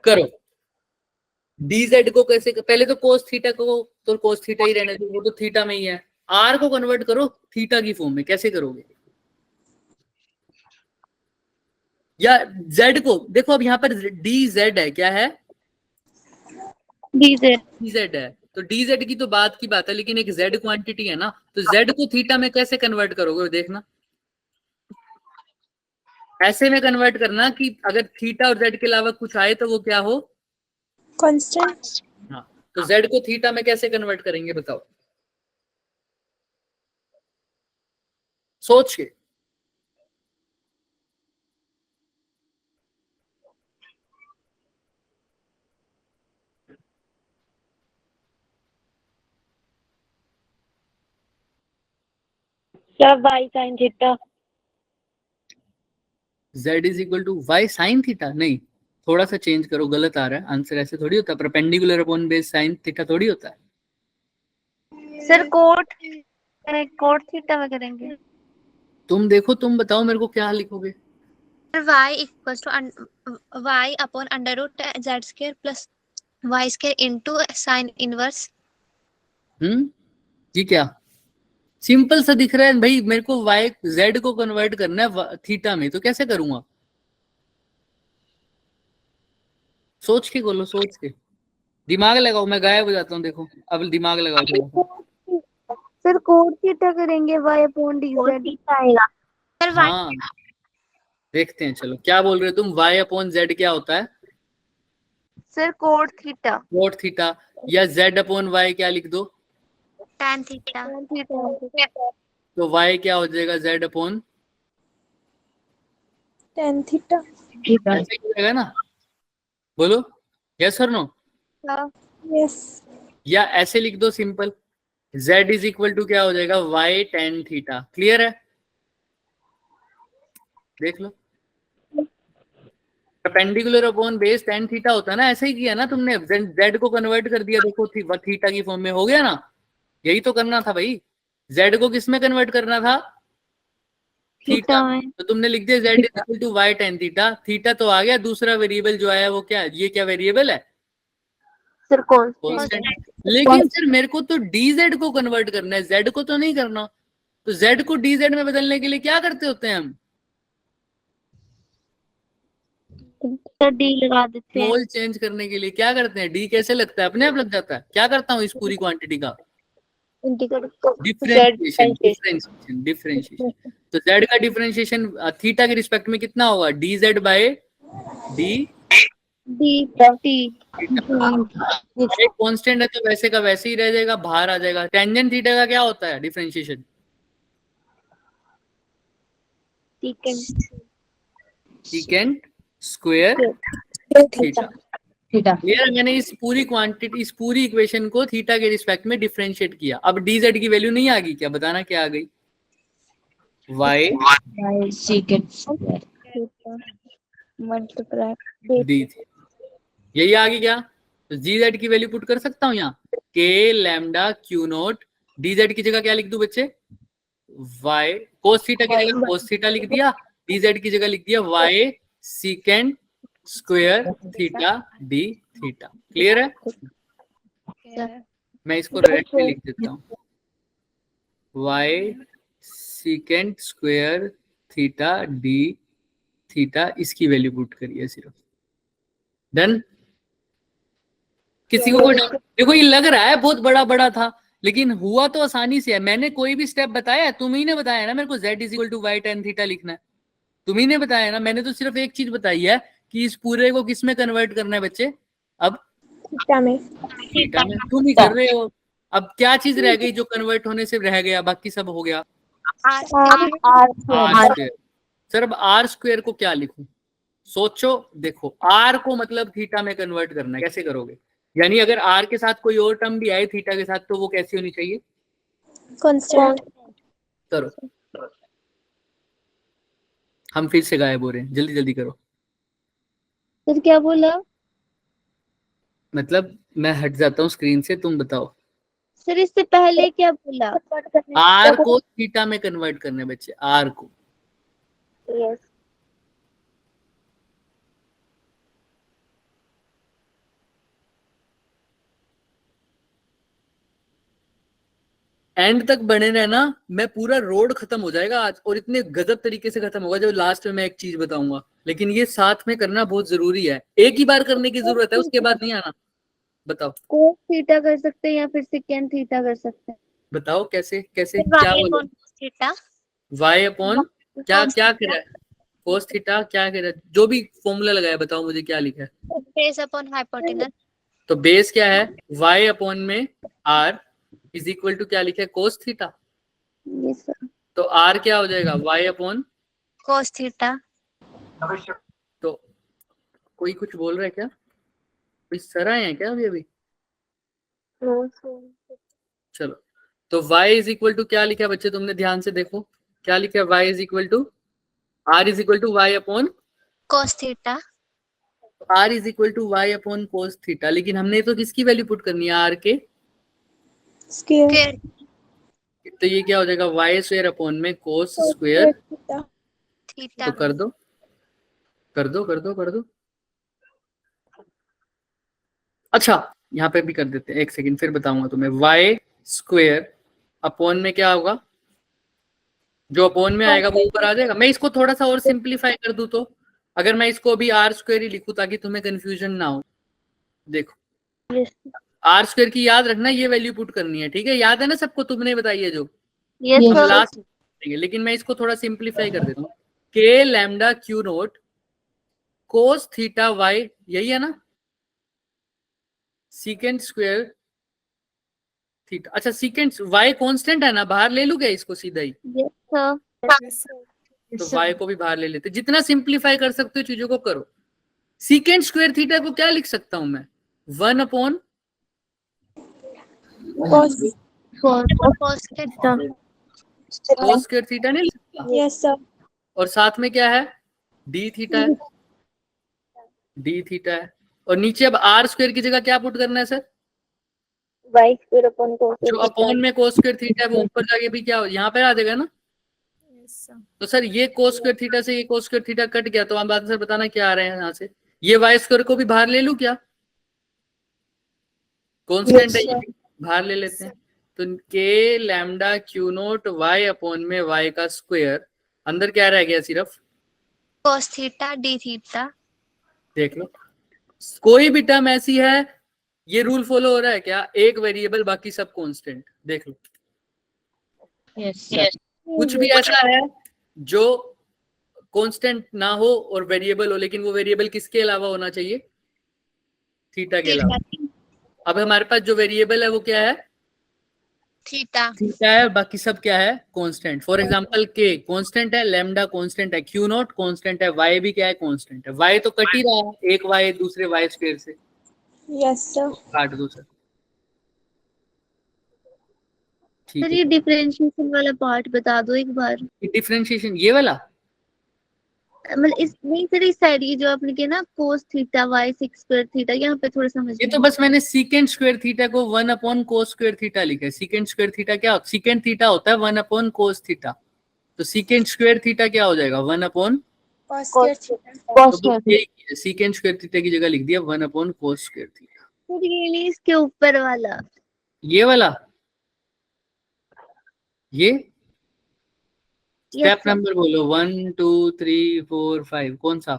करो dz को कैसे, पहले तो cos थीटा को तो cos थीटा ही रहने दो, वो तो थीटा में ही है। r को कन्वर्ट करो थीटा की फॉर्म में, कैसे करोगे, या z को देखो, अब यहाँ पर dz है, क्या है, dz है, तो dz की तो बात की बात है, लेकिन एक z क्वांटिटी है ना, तो z को थीटा में कैसे कन्वर्ट करोगे, देखना ऐसे में कन्वर्ट करना कि अगर थीटा और z के अलावा कुछ आए तो वो क्या हो, कांस्टेंट। हाँ, तो z को थीटा में कैसे कन्वर्ट करेंगे बताओ, सोच के। क्या Y sine theta. z is equal to Y sine theta, नहीं, थोड़ा सा चेंज करो, गलत आ रहा है आंसर, ऐसे थोड़ी होता है, perpendicular upon base sine theta थोड़ी होता है। सर कोट थीटा में करेंगे। तुम देखो, तुम बताओ मेरे को क्या लिखोगे, y equals to y upon under root z square plus y square into sin inverse ये क्या सिंपल सा दिख रहा है भाई, मेरे को y z को कन्वर्ट करना है थीटा में, तो कैसे करूंगा? सोच के बोलो, सोच के, दिमाग लगाओ। मैं गायब हो जाता हूँ, देखो अब दिमाग लगाओ थोड़ा सा। सर कोड थीटा करेंगे y अपॉन डी जेड आएगा। सर हाँ देखते हैं, चलो क्या बोल रहे हो तुम? y अपॉन जेड क्या होता है? Sir code theta. Cot theta. या z अपॉन y क्या लिख दो? tan theta. तो y क्या हो जाएगा? z upon tan theta. ऐसे ही हो जाएगा ना? बोलो यस और नो। यस। या ऐसे लिख दो simple, z is equal to क्या हो जाएगा? y tan theta. क्लियर है? देख लो, perpendicular upon base tan theta होता है ना, ऐसे ही किया ना तुमने, z को कन्वर्ट कर दिया, देखो थीटा की फॉर्म में हो गया ना। यही तो करना था भाई, z को किस में कन्वर्ट करना था? थीटा। तो तुमने लिख दिया z equal to y tan theta. Theta तो आ गया, दूसरा वेरिएबल जो आया वो क्या? ये क्या वेरिएबल है? Sir constant. लेकिन सर मेरे को तो dz को कन्वर्ट करना है, z को तो नहीं करना। तो z को dz में बदलने के लिए क्या करते होते हैं हम? डी लगा देते हैं। स्मॉल चेंज करने के लिए क्या करते हैं? डी कैसे लगता है? अपने आप लग जाता है। क्या करता हूँ इस पूरी क्वांटिटी का? डिफरेंशिएशन। Differentiation differentiation. तो z का डिफरेंशिएशन थीटा के रिस्पेक्ट में कितना होगा? dz by D D T constant है तो वैसे का वैसे ही रह जाएगा, बाहर आ जाएगा। टेंजेंट थीटा का क्या होता है differentiation? Second square theta. Clear? मैंने इस पूरी क्वांटिटी, इस पूरी इक्वेशन को थीटा के रिस्पेक्ट में डिफरेंशिएट किया। अब dz की वैल्यू नहीं आ गई क्या? बताना क्या आ गई? y secant मल्टीप्लाई डी थी, यही आ गई क्या? तो dz की वैल्यू पुट कर सकता हूँ यहाँ, k lambda Q note. dz की जगह क्या लिख दूं बच्चे? y cos थीटा की जगह cos थीटा लिख दिया, dz की जगह लिख दिया y second square theta d theta. Clear है? मैं इसको रेड में लिख देता हूँ, y second square theta d theta, इसकी वैल्यू पुट करिए सिर्फ। डन? किसी को कोई डाउट? देखो ये लग रहा है बहुत बड़ा बड़ा था, लेकिन हुआ तो आसानी से है। मैंने कोई भी स्टेप बताया है? तुम ही ने बताया ना मेरे को z is equal to Y tan theta लिखना है। तुम ही ने बताया ना, मैंने तो सिर्फ एक चीज बताई है कि इस पूरे को किस में कन्वर्ट करना है बच्चे? अब थीटा में। थीटा में। तुम ही कर रहे हो। अब क्या चीज रह गई जो कन्वर्ट होने से रह गया? बाकी सब हो गया। r R square. सर अब आर स्क्वायर को क्या लिखूं? सोचो, देखो आर को मतलब थीटा में कन्वर्ट करना है, कैसे करोगे? यानी अगर आर के साथ कोई और टर्म भी आए थीटा के साथ, तो वो कैसी होनी चाहिए? कांस्टेंट। करो, हम फिर से गायब हो रहे हैं, जल्दी जल्दी करो। सर क्या बोला? मतलब मैं हट जाता हूँ स्क्रीन से, तुम बताओ। सर इससे पहले क्या बोला? आर को थीटा में कन्वर्ट करने बच्चे, आर को। यस एंड तक बने रहना, मैं पूरा रोड खत्म हो जाएगा आज, और इतने गजब तरीके से खत्म होगा जो लास्ट में मैं एक चीज बताऊंगा। लेकिन ये साथ में करना बहुत जरूरी है, एक ही बार करने की जरूरत है, उसके बाद नहीं आना। बताओ कोस थीटा कर सकते हैं या फिर सेकेंड थीटा कर सकते हैं। बताओ कैसे कैसे क्या y बोलो? Upon theta. y अपॉन क्या क्या करा है? कोस थीटा क्या करा है? जो भी फॉर्मूला लगाया बताओ मुझे क्या लिखा है? Base upon hypotenuse. तो बेस क्या है? y अपॉन में r इज इक्वल टू क्या लिखा है? Cos theta. Yes sir. तो r क्या हो जाएगा? y upon. cos theta. तो कोई कुछ बोल रहा है क्या? कोई सर आए हैं क्या अभी अभी? चलो, तो y इज इक्वल टू क्या लिखा है बच्चे? तुमने ध्यान से देखो क्या लिखा है? y is equal to r is equal to y upon cos theta. r is equal to y upon cos theta. लेकिन हमने तो किसकी वैल्यू पुट करनी है? r के। स्क्वायर तो ये क्या हो जाएगा? y स्क्वायर अपॉन में कोस स्क्वायर। थीटा। तो कर दो कर दो कर दो कर दो। अच्छा यहाँ पे भी कर देते हैं, एक सेकंड फिर बताऊंगा तुम्हें। वाई स्क्वेयर अपॉन में क्या होगा, जो अपॉन में आएगा वो ऊपर आ जाएगा। मैं इसको थोड़ा सा और सिंप्लीफाई कर दूं तो, अगर मैं इसको अभी आर स्क्वेयर ही लिखूं ताकि तुम्हें कंफ्यूजन ना हो, देखो यस आर स्क्वेयर की याद रखना, ये वैल्यू पुट करनी है, ठीक है, याद है ना सबको, तुमने बताई है जो यस हम सर लास्ट करेंगे, लेकिन मैं इसको थोड़ा सिंप्लीफाई कर देता हूँ। K lambda Q naught cos theta Y, यही है ना, सीकेंट स्क्वायर थीटा। अच्छा सीकेंट वाई कांस्टेंट है ना, बाहर ले लूं क्या इसको सीधा ही, यस सर तो वाई को भी बाहर ले लेते, जितना सिंप्लीफाई कर सकते हो चीजों को करो। सीकेंट स्क्वायर थीटा को क्या लिख सकता हूं मैं, 1 upon cos theta cos square theta नहीं लिख सकता, यस सर और साथ में क्या है, डी थीटा है, डी थीटा है, और नीचे अब आर स्क्वायर की जगह क्या पुट करना है सर, वाई स्क्वायर अपॉन जो अपॉन में कोस स्क्वायर थीटा है वो ऊपर जाके भी क्या यहाँ पे आ जाएगा ना। तो सर ये कोस स्क्वायर थीटा से ये कोस स्क्वायर थीटा कट गया, तो आप बात सर बताना क्या आ रहे हैं यहाँ से, ये वाई स्क्वायर को भी बाहर ले लूं क्या, कांस्टेंट है ये भी बाहर ले लेते हैं, तो K lambda Q naught Y upon में वाई का स्क्वायर, अंदर क्या रह गया सिर्फ, cos theta d theta देख लो कोई भी टर्म ऐसी है, ये रूल फॉलो हो रहा है क्या, एक वेरिएबल बाकी सब कांस्टेंट, देख लो यस कुछ भी ऐसा है जो कांस्टेंट ना हो और वेरिएबल हो, लेकिन वो वेरिएबल किसके अलावा होना चाहिए, थीटा के अलावा। अब हमारे पास जो वेरिएबल है वो क्या है, theta थीटा है, बाकी सब क्या है कांस्टेंट। फॉर एग्जांपल के कांस्टेंट है, लैम्डा कांस्टेंट है, क्यू नॉट कांस्टेंट है, वाई भी क्या है कांस्टेंट है, वाई तो कट ही रहा है, एक वाई दूसरे वाई स्क्वायर से, यस सर काट दो सर, ठीक सर है। ये डिफरेंशिएशन वाला पार्ट बता दो एक बार, डिफरेंशिएशन ये वाला, मतलब इस नहीं सर इस साइड ये जो आपने किया ना cos theta Y sec square theta, यहाँ पे थोड़ा समझ ये तो बस मैंने सीकेंट स्क्वायर थीटा को 1 अपॉन कोस स्क्वायर थीटा लिखा है। सीकेंट स्क्वायर थीटा क्या, सीकेंट थीटा होता है 1 अपॉन कोस थीटा, तो सीकेंट स्क्वायर थीटा क्या हो जाएगा 1 अपॉन, तो यही सीकेंट स्क्वायर थीटा की जगह लिख दिया 1 upon cos square theta. Sir ये नहीं इसके ऊपर वाला, ये वाला, ये स्टेप सर नंबर बोलो, 1 2 3 4 5, कौन सा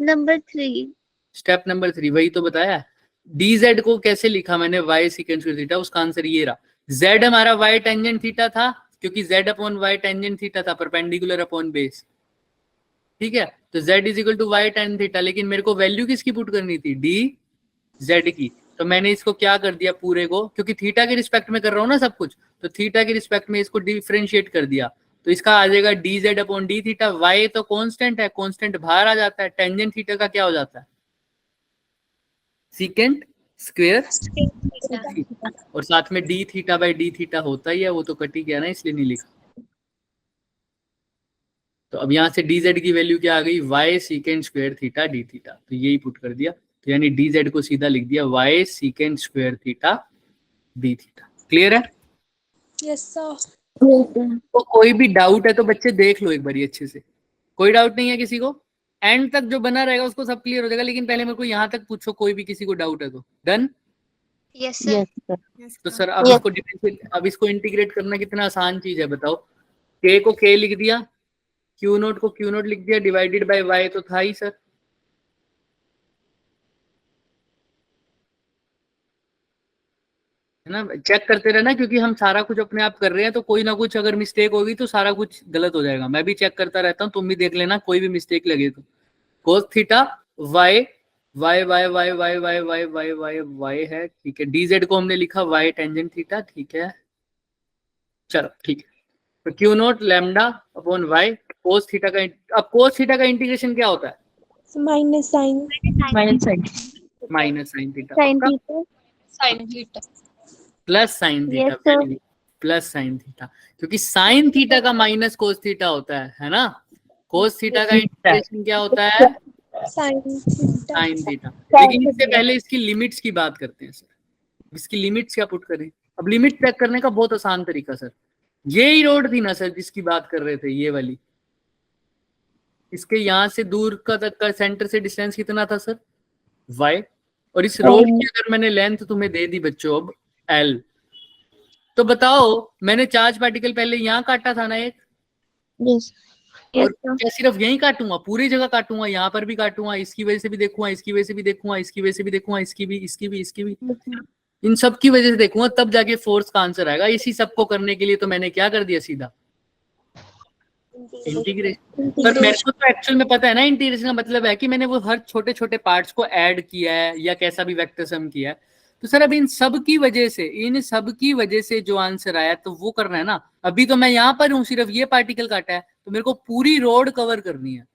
नंबर 3 स्टेप नंबर 3, वही तो बताया। डी जेड को कैसे लिखा मैंने, वाई सीकेंट स्क्वायर थीटा, उसका आंसर ये रहा। जेड हमारा वाई टेंजेंट थीटा था, क्योंकि Z upon Y tangent theta था, परपेंडिकुलर अपॉन बेस, ठीक है, तो z is equal to Y tan theta, लेकिन मेरे को वैल्यू किसकी पुट करनी थी, डी जेड की, तो मैंने इसको क्या कर दिया पूरे को, क्योंकि थीटा के रिस्पेक्ट में कर रहा हूँ ना सब कुछ, तो थीटा के रिस्पेक्ट में इसको डिफरेंशिएट कर दिया, तो इसका आ जाएगा d z upon d theta. Y तो कांस्टेंट है, कांस्टेंट बाहर आ जाता है, टेंजेंट थीटा का क्या हो जाता है, सीकेंट स्क्वायर थीटा, और साथ में D theta by D theta होता ही है, वो तो कट ही गया ना, इसलिए नहीं लिखा। तो अब यहाँ से डी जेड की वैल्यू क्या आ गई, y secant square theta d theta, तो यही पुट कर दिया, तो यानी डी जेड को सीधा लिख दिया y secant square theta d theta. Clear है? यस सर तो कोई भी डाउट है तो बच्चे देख लो एक बार अच्छे से, कोई डाउट नहीं है किसी को, एंड तक जो बना रहेगा उसको सब क्लियर हो जाएगा, लेकिन पहले मेरे को यहाँ तक पूछो, कोई भी किसी को डाउट है तो। डन? yes sir तो सर अब इसको अब इसको इंटीग्रेट करना कितना आसान चीज है बताओ, के को के लिख दिया, क्यू नोट को क्यू नोट लिख दिया, डिवाइडेड बाय वाई तो था ही सर, है ना, चेक करते रहना, क्योंकि हम सारा कुछ अपने आप कर रहे हैं, तो कोई ना कुछ अगर मिस्टेक होगी तो सारा कुछ गलत हो जाएगा। मैं भी चेक करता रहता हूँ, तुम भी देख लेना, कोई भी मिस्टेक लगे तो। Cos theta y y y y y y y y y y है, ठीक है, डीजेड को हमने लिखा वाई टेंजेंट थीटा, ठीक है, चलो ठीक है, तो q naught lambda upon y cos theta का, अब कोस थीटा का इंटीग्रेशन क्या होता है, minus sine minus sine theta sine theta sine theta plus sine Yes, theta, sir. Plus sine theta, क्योंकि साइन थीटा का माइनस कोस थीटा होता है ना, कोस थीटा का इंटीग्रेशन क्या होता है, साइन थीटा। लेकिन इससे पहले इसकी लिमिट्स की बात करते हैं सर, इसकी लिमिट्स क्या पुट करें। अब लिमिट चेक करने का बहुत आसान तरीका सर, ये ही रोड थी ना सर जिसकी बात कर रहे थे, ये वाली, इसके यहाँ से दूर का तक का सेंटर से डिस्टेंस कितना था सर y, और इस रोड की अगर मैंने लेंथ तुम्हें दे दी बच्चों अब L, तो बताओ मैंने चार्ज पार्टिकल पहले यहाँ काटा था ना एक, Yes. और क्या सिर्फ यहीं काटूंगा? पूरी जगह काटूंगा, यहाँ पर भी काटूंगा, इसकी वजह से भी देखूंगा, इसकी वजह से भी देखूंगा, इसकी वजह से भी देखूंगा, इसकी भी, इसकी भी, इसकी भी, इन सब की वजह से देखूंगा, तब जाके फोर्स का आंसर आएगा। इसी सबको करने के लिए तो मैंने क्या कर दिया, सीधा इंटीग्रेशन। पर मेरे को तो एक्चुअल में पता है ना, इंटीग्रेशन का मतलब है कि मैंने वो हर छोटे छोटे पार्ट्स को ऐड किया है या कैसा भी वेक्टर सम किया है। तो सर अब इन सब की वजह से जो आंसर आया तो वो करना है ना। अभी तो मैं यहाँ पर हूँ, सिर्फ ये पार्टिकल काटा है, तो मेरे को पूरी रोड कवर करनी है।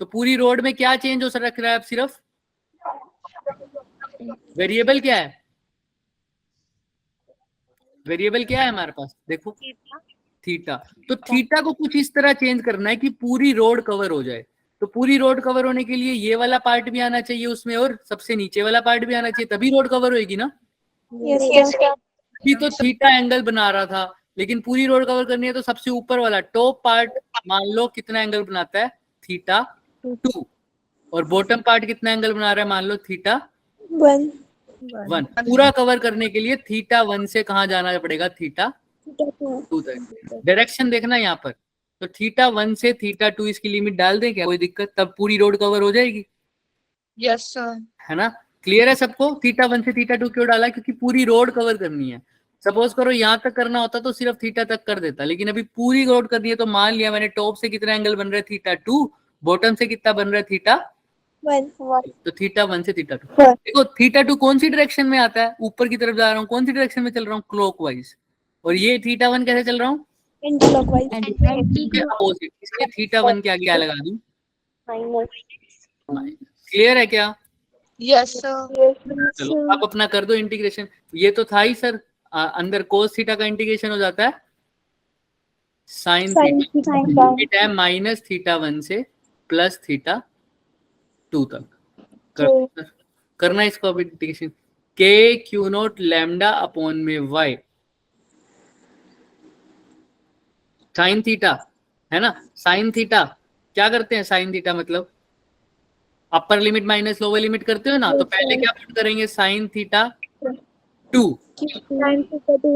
तो पूरी रोड में क्या चेंज हो रख रहा है? अब सिर्फ वेरिएबल क्या है, वेरिएबल क्या है हमारे पास, देखो थीटा। तो थीटा को कुछ इस तरह चेंज करना है कि पूरी रोड कवर हो जाए। तो पूरी रोड कवर होने के लिए ये वाला पार्ट भी आना चाहिए उसमें, और सबसे नीचे वाला पार्ट भी आना चाहिए, तभी रोड कवर होएगी ना। अभी तो थीटा एंगल बना रहा था, लेकिन पूरी रोड कवर करनी है तो सबसे ऊपर वाला टॉप पार्ट मान लो कितना एंगल बनाता है, थीटा 2, और बॉटम पार्ट कितना एंगल बना रहा है, मान लो थीटा 1। पूरा कवर करने के लिए थीटा 1 से कहाँ जाना पड़ेगा, थीटा 2 तक। डायरेक्शन देखना यहाँ पर, तो थीटा 1 से थीटा 2 इसकी लिमिट डाल दें क्या, कोई दिक्कत? तब पूरी रोड कवर हो जाएगी। Yes, sir. है ना, क्लियर है सबको? थीटा 1 से थीटा 2 क्यों डाला, क्योंकि पूरी रोड कवर करनी है। सपोज करो यहाँ तक करना होता तो सिर्फ थीटा तक कर देता, लेकिन अभी पूरी रोड करनी है, तो मान लिया मैंने टॉप से कितना एंगल बन रहा है, थीटा 2, बॉटम से कितना बन रहा है, थीटा 1। तो थीटा 1 से थीटा 2, देखो थीटा 2 कौन सी डायरेक्शन में आता है, ऊपर की तरफ जा रहा हूँ, कौन सी डायरेक्शन में चल रहा हूँ, क्लॉकवाइज। और ये थीटा 1 कैसे चल रहा हूँ, अपोजिट, इसलिए थीटा 1 के आगे क्या लगा दूं, क्लियर है क्या? Yes, sir. चलो अब अपना कर दो इंटीग्रेशन। ये तो था ही सर, अंदर कोस थीटा का इंटीग्रेशन हो जाता है साइन थीटा, लिमिट है माइनस थीटा 1 से प्लस थीटा 2 तक। करना इसको अब इंटीग्रेशन, के क्यू नॉट लैम्डा अपॉन में वाई साइन थीटा, है ना। साइन थीटा क्या करते हैं, साइन थीटा मतलब upper limit minus lower limit करते हो ना, तो पहले क्या पुट करेंगे, sign theta 2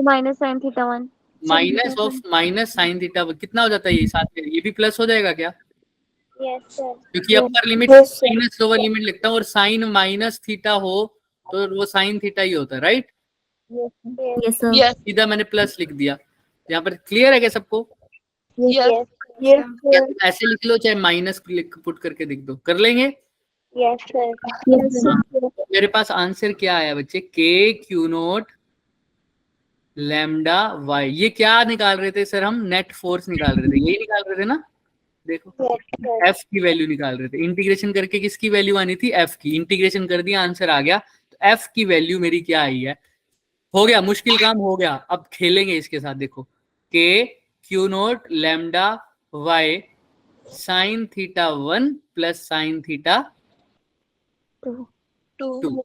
minus sine theta 1 minus of minus sine theta, कितना हो जाता है ये साथ में, ये भी प्लस हो जाएगा क्या, क्योंकि upper limit minus lower limit लिखता हूँ, और साइन माइनस थीटा हो तो वो साइन थीटा ही होता है, राइट। Yes. सीधा मैंने प्लस लिख दिया यहाँ पर, क्लियर है क्या सबको? Yes. या तुम ऐसे लिख लो, चाहे माइनस पुट करके लिख दो, कर लेंगे। मेरे पास आंसर क्या आया बच्चे, के क्यू नॉट लैम्डा वाई। ये क्या निकाल रहे थे सर हम, नेट फोर्स निकाल रहे थे, यही निकाल रहे थे ना। देखो एफ की वैल्यू निकाल रहे थे, इंटीग्रेशन करके किसकी वैल्यू आनी थी, एफ की। इंटीग्रेशन कर दिया, आंसर आ गया। तो एफ की वैल्यू मेरी क्या आई है, हो गया, मुश्किल काम हो गया। अब खेलेंगे इसके साथ, देखो k Q naught lambda y sine theta 1 plus sine theta 2,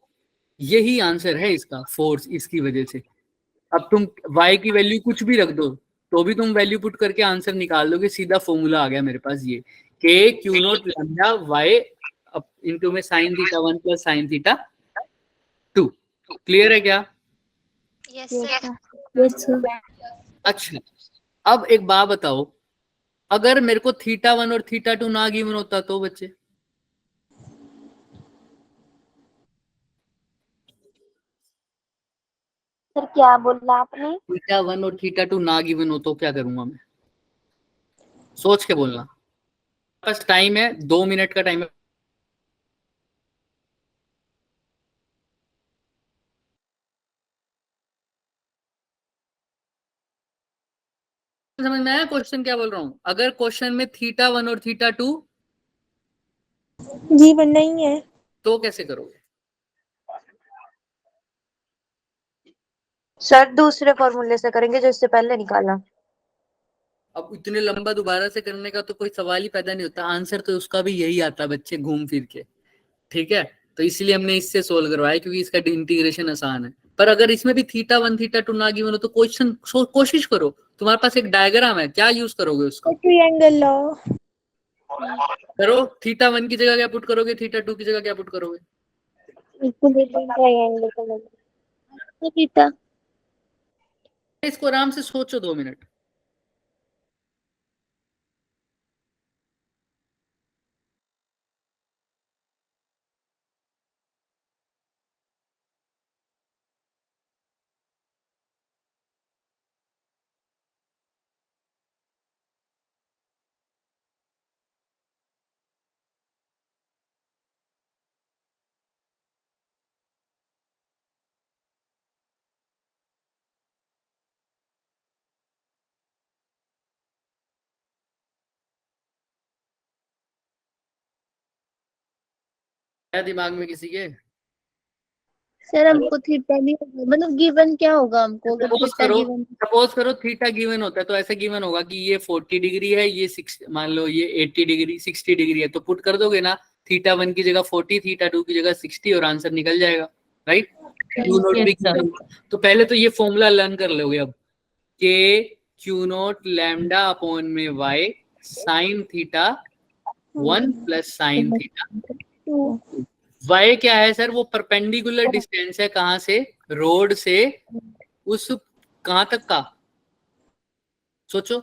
यही आंसर है इसका, फोर्स इसकी वजह से। अब तुम y की वैल्यू कुछ भी रख दो तो भी तुम वैल्यू पुट करके आंसर निकाल दोगे, सीधा फॉर्मूला आ गया मेरे पास, ये K Q naught lambda Y into में sine theta 1 plus sine theta 2। Clear है क्या? Yes, sir. अच्छा अब एक बात बताओ, अगर मेरे को थीटा 1 और थीटा 2 ना गिवन होता तो बच्चे, सर क्या बोला आपने, थीटा 1 और थीटा 2 ना गिवन हो तो क्या करूंगा मैं, सोच के बोलना। बस टाइम है, 2 मिनट का टाइम है। समझ में आया क्वेश्चन क्या बोल रहा हूँ? अगर क्वेश्चन में थीटा 1 और थीटा 2 जी बन नहीं है, तो कैसे करोगे? सर दूसरे फॉर्मूले से करेंगे जो इससे पहले निकाला। अब इतने लंबा दोबारा से करने का तो कोई सवाल ही पैदा नहीं होता, आंसर तो उसका भी यही आता बच्चे, घूम फिर के। ठीक है, तो इसलिए हमने इससे सोल्व करवाया, क्योंकि इसका इंटीग्रेशन आसान है। पर अगर इसमें भी थीटा 1 थीटा 2 ना गिवन हो तो क्वेश्चन कोशिश करो, तुम्हारे पास एक डायग्राम है, क्या यूज करोगे उसका, ट्रायंगल लॉ करो। थीटा 1 की जगह क्या पुट करोगे, थीटा 2 की जगह क्या पुट करोगे, ट्रायंगल का मतलब थीटा। इसको आराम से सोचो 2 मिनट। क्या दिमाग में किसी के? सर हमको थीटा नहीं होगा, मतलब गिवन क्या होगा हमको अगर थीटा गिवन? सपोज करो थीटा गिवन होता है तो ऐसे गिवन होगा कि ये 40 डिग्री है, ये 6 मान लो ये 80 डिग्री 60 डिग्री है, तो पुट कर दोगे ना थीटा 1 की जगह 40, थीटा 2 की जगह 60 और आंसर निकल जाएगा, राइट? क्यू नोट भी तो पहले तो ये फॉर्मूला लर्न कर लोगे अब, k q naught lambda upon में y sine theta 1 plus sine theta. Y क्या है सर? वो परपेंडिकुलर डिस्टेंस है कहां से? रोड से उस कहां तक का? सोचो।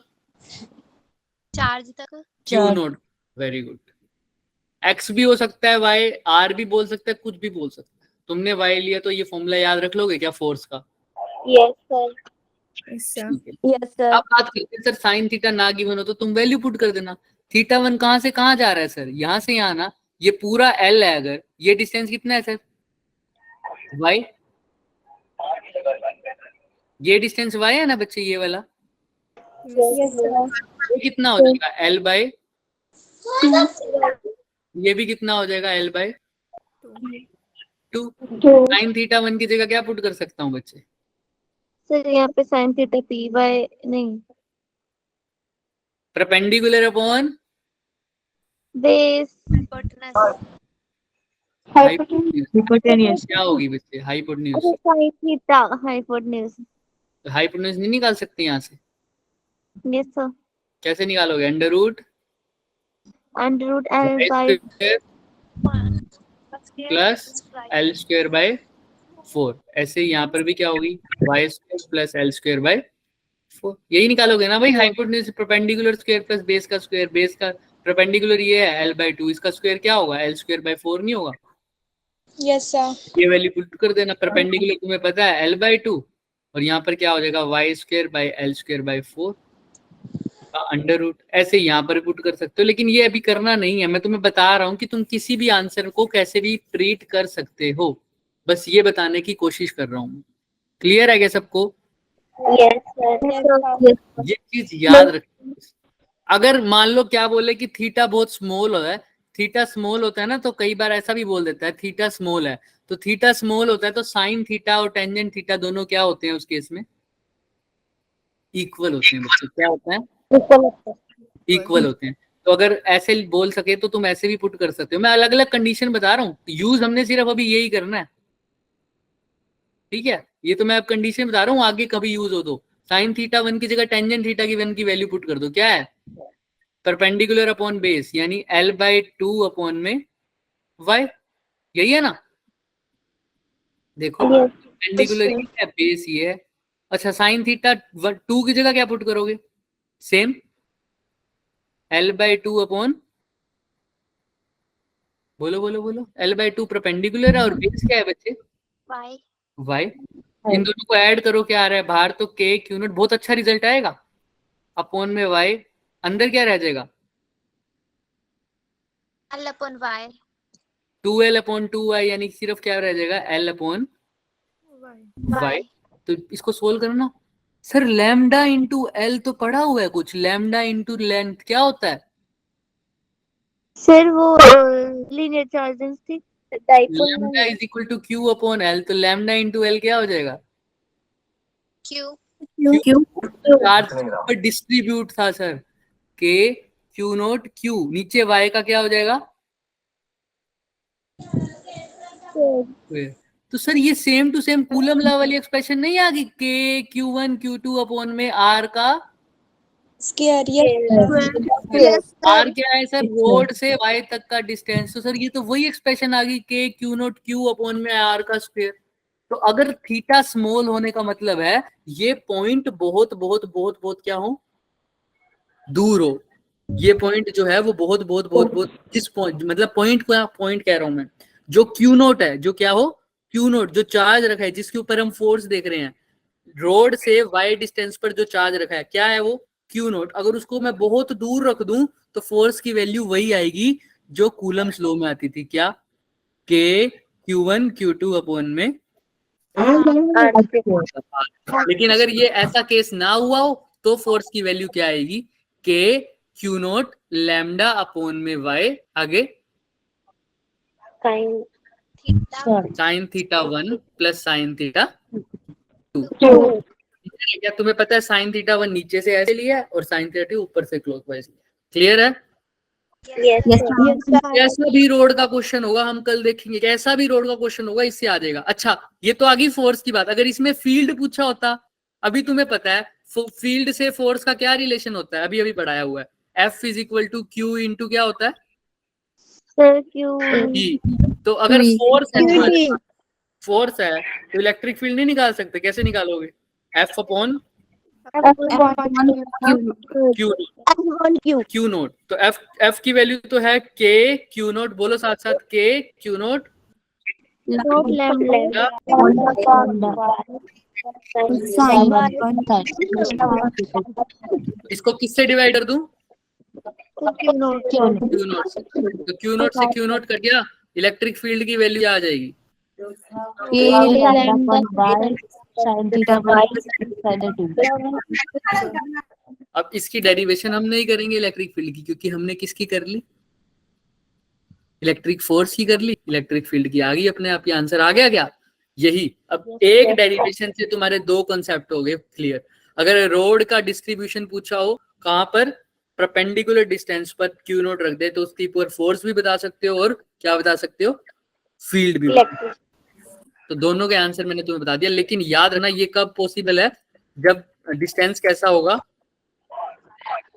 चार्ज तक। Q note. Very good. X भी हो सकता है, वाई आर भी बोल सकता है, कुछ भी बोल सकता है। तुमने वाई लिया तो ये फॉर्मूला याद रख लोगे क्या फोर्स का? Yes sir. Yes sir. अब बात करते हैं सर साइन थीटा ना गिवन हो तो तुम वैल्यू पुट कर देना। थीटा 1 कहां से कहां जा रहा है सर? यहां से यहां ना, ये पूरा एल है, अगर ये डिस्टेंस कितना है सर? वाई। ये डिस्टेंस वाई है ना बच्चे, ये वाला। ये कितना हो जाएगा? एल बाय, ये भी कितना हो जाएगा? L by 2। साइन थीटा 1 की जगह क्या पुट कर सकता हूँ बच्चे? सर यहाँ पे साइन थीटा पी बाय नहीं, परपेंडिकुलर अपॉन बेस हाइपोटेन्यूज। क्या होगी बच्चे? Hypotenuse. Sine theta hypotenuse. Hypotenuse नहीं निकाल सकते यहाँ से? Yes sir. कैसे निकालोगे? Under root l by plus l square by 4। ऐसे यहाँ पर भी क्या होगी? Y square plus l square by 4। यही निकालोगे ना भाई? Hypotenuse perpendicular square plus base का स्क्वायर। बेस का परपेंडिकुलर ये है एल बाय 2, इसका स्क्वायर क्या होगा? एल स्क्वायर बाय 4 नहीं होगा? Yes, sir. ये वैल्यू पुट कर देना। परपेंडिकुलर तुम्हें पता है एल बाय 2, और यहाँ पर क्या हो जाएगा? Y square by l square by 4 का अंडर रूट। ऐसे यहाँ पर पुट कर सकते हो, लेकिन ये अभी करना नहीं है। मैं तुम्हें बता रहा हूँ कि तुम किसी भी आंसर को कैसे भी ट्रीट कर सकते हो, बस ये बताने की कोशिश कर रहा हूँ। क्लियर है क्या सबको? Yes sir. ये चीज याद रखना। अगर मान लो क्या बोले कि थीटा बहुत स्मॉल है, थीटा स्मॉल होता है ना, तो कई बार ऐसा भी बोल देता है थीटा स्मॉल है, तो थीटा स्मॉल होता है तो साइन थीटा और टेंजेंट थीटा दोनों क्या होते हैं उस केस में? इक्वल होते हैं बच्चे। क्या होता है? इक्वल होते हैं। तो अगर ऐसे बोल सके तो तुम ऐसे भी पुट कर सकते हो। मैं अलग अलग कंडीशन बता रहा हूँ, यूज हमने सिर्फ अभी यही करना है, ठीक है? ये तो मैं अब कंडीशन बता रहा हूँ, आगे कभी यूज हो तो साइन थीटा 1 की जगह टेंजेंट थीटा की 1 की वैल्यू पुट कर दो। क्या है? परपेंडिकुलर अपॉन बेस, यानी एल बाय 2 अपॉन में वाई। यही है ना? देखो परपेंडिकुलर ये है, बेस ये है। अच्छा साइन थीटा 2 की जगह क्या पुट करोगे? सेम एल बाय 2 अपॉन, बोलो बोलो बोलो, एल बाय 2 परपेंडिकुलर है और बेस क्या है बच्चे? वाई। वाई। इन दोनों को ऐड करो, क्या आ रहा है बाहर? तो के क्यू नोट, बहुत अच्छा रिजल्ट आएगा। अपॉन में वाई, अंदर क्या रह जाएगा? L upon Y. 2l upon 2y, यानी सिर्फ क्या रह जाएगा? l upon y. तो इसको सोल्व करो ना सर। लैम्डा इंटू एल तो पढ़ा हुआ है कुछ, लैम्डा इंटू लेंथ क्या होता है? सर वो linear charge density lambda is equal to Q upon l, तो लैम्डा इंटू एल क्या हो जाएगा? क्यू। चार्ज पर डिस्ट्रीब्यूट था sir, k q naught q, नीचे वाई का क्या हो जाएगा? तो सर ये same to same Coulomb law वाली एक्सप्रेशन नहीं आ गई? के Q1 Q2 अपॉन में आर का स्केयर यस आर क्या है सर, रोड से वाई तक का डिस्टेंस। तो सर ये तो वही एक्सप्रेशन आ गई, के क्यू नोट क्यू अपॉन में आर का स्क्वायर। तो अगर थीटा स्मॉल होने का मतलब है ये पॉइंट बहुत बहुत बहुत बहुत क्या हो, दूर हो। ये पॉइंट जो है वो बहुत बहुत बहुत बहुत जिस पॉइंट, मतलब पॉइंट को पॉइंट कह रहा हूं मैं, जो क्यू नोट है, जो क्या हो, क्यू नोट जो चार्ज रखा है, जिसके ऊपर हम फोर्स देख रहे हैं, रोड से वाई डिस्टेंस पर जो चार्ज रखा है क्या है वो, क्यू नोट। अगर उसको मैं बहुत दूर रख दूं तो फोर्स की वैल्यू वही आएगी जो कूलम्स लॉ में आती थी, क्या, के Q1 Q2 अपॉन में। लेकिन अगर ये ऐसा केस ना हुआ हो तो फोर्स की वैल्यू क्या आएगी, के क्यू नोट लैम्डा अपॉन में वाई, आगे sign theta 1 plus sine theta 2। क्या तुम्हें पता है साइन थीटा 1 नीचे से ऐसे लिया है और साइन थीटा 2 ऊपर से क्लॉकवाइज। क्लियर है? कैसा भी रोड का क्वेश्चन होगा, हम कल देखेंगे, कैसा भी रोड का क्वेश्चन होगा इससे आ जाएगा। अच्छा ये तो आ गई फोर्स की बात। अगर इसमें फील्ड पूछा होता, अभी तुम्हें पता है फील्ड से फोर्स का क्या रिलेशन होता है, अभी अभी पढ़ाया हुआ है, F is equal to q into क्या होता है, E। तो अगर फोर्स है तो इलेक्ट्रिक फील्ड नहीं निकाल सकते, कैसे निकालोगे, F अपॉन क्यू नोट। तो F की वैल्यू तो है के क्यू नोट, बोलो साथ साथ, के क्यू नोट इसको किससे डिवाइड कर दूं, क्यू नोट से। तो क्यू नोट से क्यू नोट कट गया, इलेक्ट्रिक फील्ड की वैल्यू आ जाएगी, अब इसकी डेरिवेशन हम नहीं करेंगे इलेक्ट्रिक फील्ड की, क्योंकि हमने किसकी कर ली, इलेक्ट्रिक फोर्स की कर ली, इलेक्ट्रिक फील्ड की आ गई अपने आप। ये आंसर आ गया क्या, यही। अब एक डेरिवेशन से तुम्हारे दो कॉन्सेप्ट हो गए क्लियर। अगर रोड का डिस्ट्रीब्यूशन पूछा हो कहां पर, परपेंडिकुलर डिस्टेंस पर क्यू नोट रख दे तो उसके ऊपर फोर्स भी बता सकते हो और क्या बता सकते हो, फील्ड भी। तो दोनों के आंसर मैंने तुम्हें बता दिया। लेकिन याद रखना ये कब पॉसिबल है, जब डिस्टेंस कैसा होगा,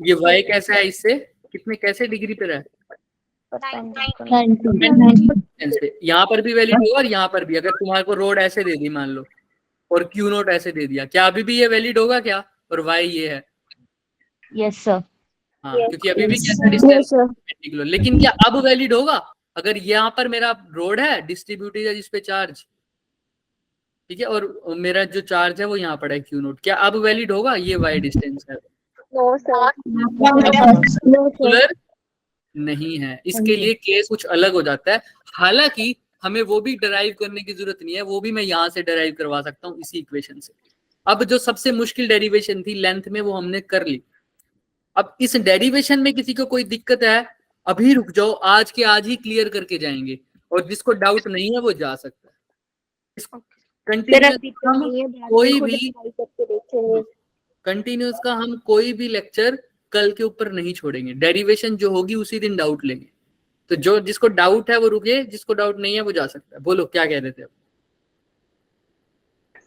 ये y कैसा है, इससे कितने कैसे डिग्री पर है, यहाँ पर भी वैलिड होगा और यहाँ पर भी। अगर तुम्हारे को रोड ऐसे दे दी मान लो और क्यू नोट ऐसे दे दिया, क्या अभी भी ये वैलिड होगा क्या, और y ये है, यस सर। हाँ क्योंकि अभी भी कैसा डिस्टेंस परपेंडिकुलर। लेकिन क्या अब वैलिड होगा, अगर यहाँ पर मेरा रोड है डिस्ट्रीब्यूटेड है जिसपे चार्ज, ठीक है, और मेरा जो चार्ज है वो यहाँ पड़ा है क्यू नोट, क्या अब वैलिड होगा, ये y डिस्टेंस है, रेगुलर नहीं है। इसके लिए केस कुछ अलग हो जाता है। हालांकि हमें वो भी डराइव करने की जरूरत नहीं है, वो भी मैं यहाँ से डराइव करवा सकता हूँ इसी इक्वेशन से। अब जो सबसे मुश्किल डेरिवेशन थी लेंथ में वो हमने कर ली। अब इस डेरिवेशन में किसी को कोई दिक्कत है, अभी रुक जाओ, आज के आज ही क्लियर करके जाएंगे, और जिसको डाउट नहीं है वो जा सकता है। कंटिन्यूस का हम कोई भी लेक्चर कल के ऊपर नहीं छोड़ेंगे, डेरिवेशन जो होगी उसी दिन डाउट लेंगे। तो जो जिसको डाउट है वो रुके, जिसको डाउट नहीं है वो जा सकता है। बोलो क्या कह रहे थे आप?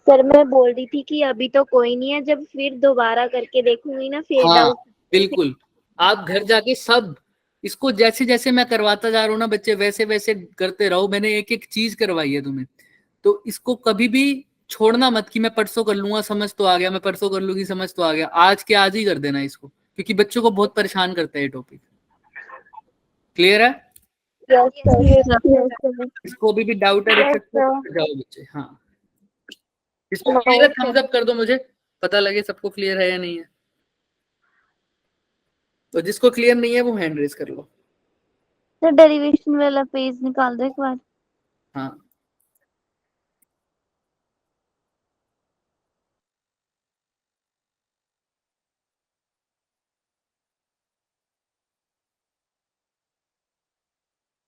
सर मैं बोल रही थी कि अभी तो कोई नहीं है, जब फिर दोबारा करके देखूंगी ना फिर हाँ बिल्कुल, आप घर जाके सब इसको जैसे जैसे मैं करवाता जा रहा हूँ ना बच्चे, वैसे वैसे करते रहो। मैंने एक एक चीज करवाई है तुम्हें, तो इसको कभी भी छोड़ना मत कि मैं परसों कर लूंगा समझ तो आ गया, मैं परसों कर लूंगी समझ तो आ गया। आज के आज ही कर देना इसको, क्योंकि बच्चों को बहुत परेशान करता है ये टॉपिक। क्लियर है? इसको भी डाउट है देख सकते हो, जाओ बच्चे। हाँ इसको क्लियर है, थम्स अप कर दो, मुझे पता लगे सबको क्लियर है या नहीं है। तो जिसको क्लियर नहीं है वो हैंड रेज कर लो। सर डेरिवेशन वाला पेज निकाल दो एक बार। हाँ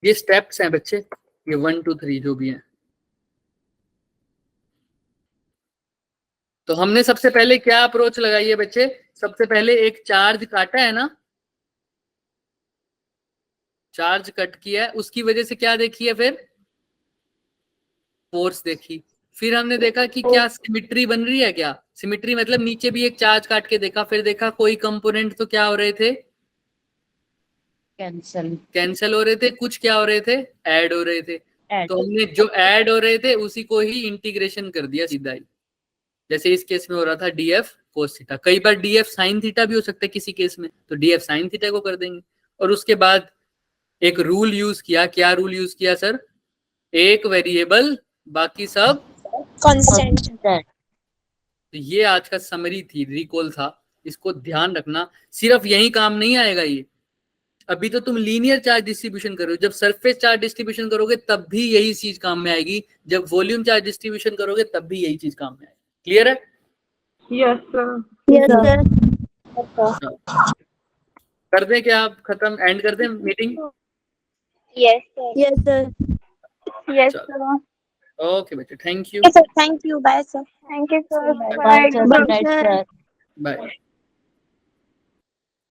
ये स्टेप्स हैं बच्चे, ये 1 2 3 जो भी हैं। तो हमने सबसे पहले क्या अप्रोच लगाई है बच्चे, सबसे पहले एक चार्ज काटा है ना, चार्ज कट किया है, उसकी वजह से क्या देखी है, फिर फोर्स देखी। फिर हमने देखा कि क्या सिमिट्री बन रही है क्या, सिमेट्री मतलब नीचे भी एक चार्ज काट के देखा, फिर देखा कोई कंपोनेंट तो क्या हो रहे थे, कैंसिल हो रहे थे, कुछ क्या हो रहे थे, ऐड हो रहे थे। तो हमने जो ऐड हो रहे थे उसी को ही इंटीग्रेशन कर दिया सीधा ही। जैसे इस केस में हो रहा था डीएफ कोस थीटा, कई बार डीएफ साइन थीटा भी हो सकता है किसी केस में, तो डीएफ साइन थीटा को कर देंगे। और उसके बाद एक रूल यूज किया, क्या रूल यूज किया सर, एक वेरिएबल बाकी सब कांस्टेंट। तो ये आज का समरी थी, रिकॉल था, इसको ध्यान रखना। सिर्फ यही काम नहीं आएगा ये, अभी तो तुम लीनियर चार्ज डिस्ट्रीब्यूशन करो, जब सरफेस चार्ज डिस्ट्रीब्यूशन करोगे तब भी यही चीज काम में आएगी, जब वॉल्यूम चार्ज डिस्ट्रीब्यूशन करोगे तब भी यही चीज काम में आएगी। क्लियर है? Yes sir. Yes sir. कर दें क्या, आप खत्म, एंड कर दें meeting? Yes sir. Yes sir. Yes चलो। सर। ओके बच्चे, thank you, sir thank you, bye sir. Thank you sir. Bye. Bye. Good night, sir. Bye.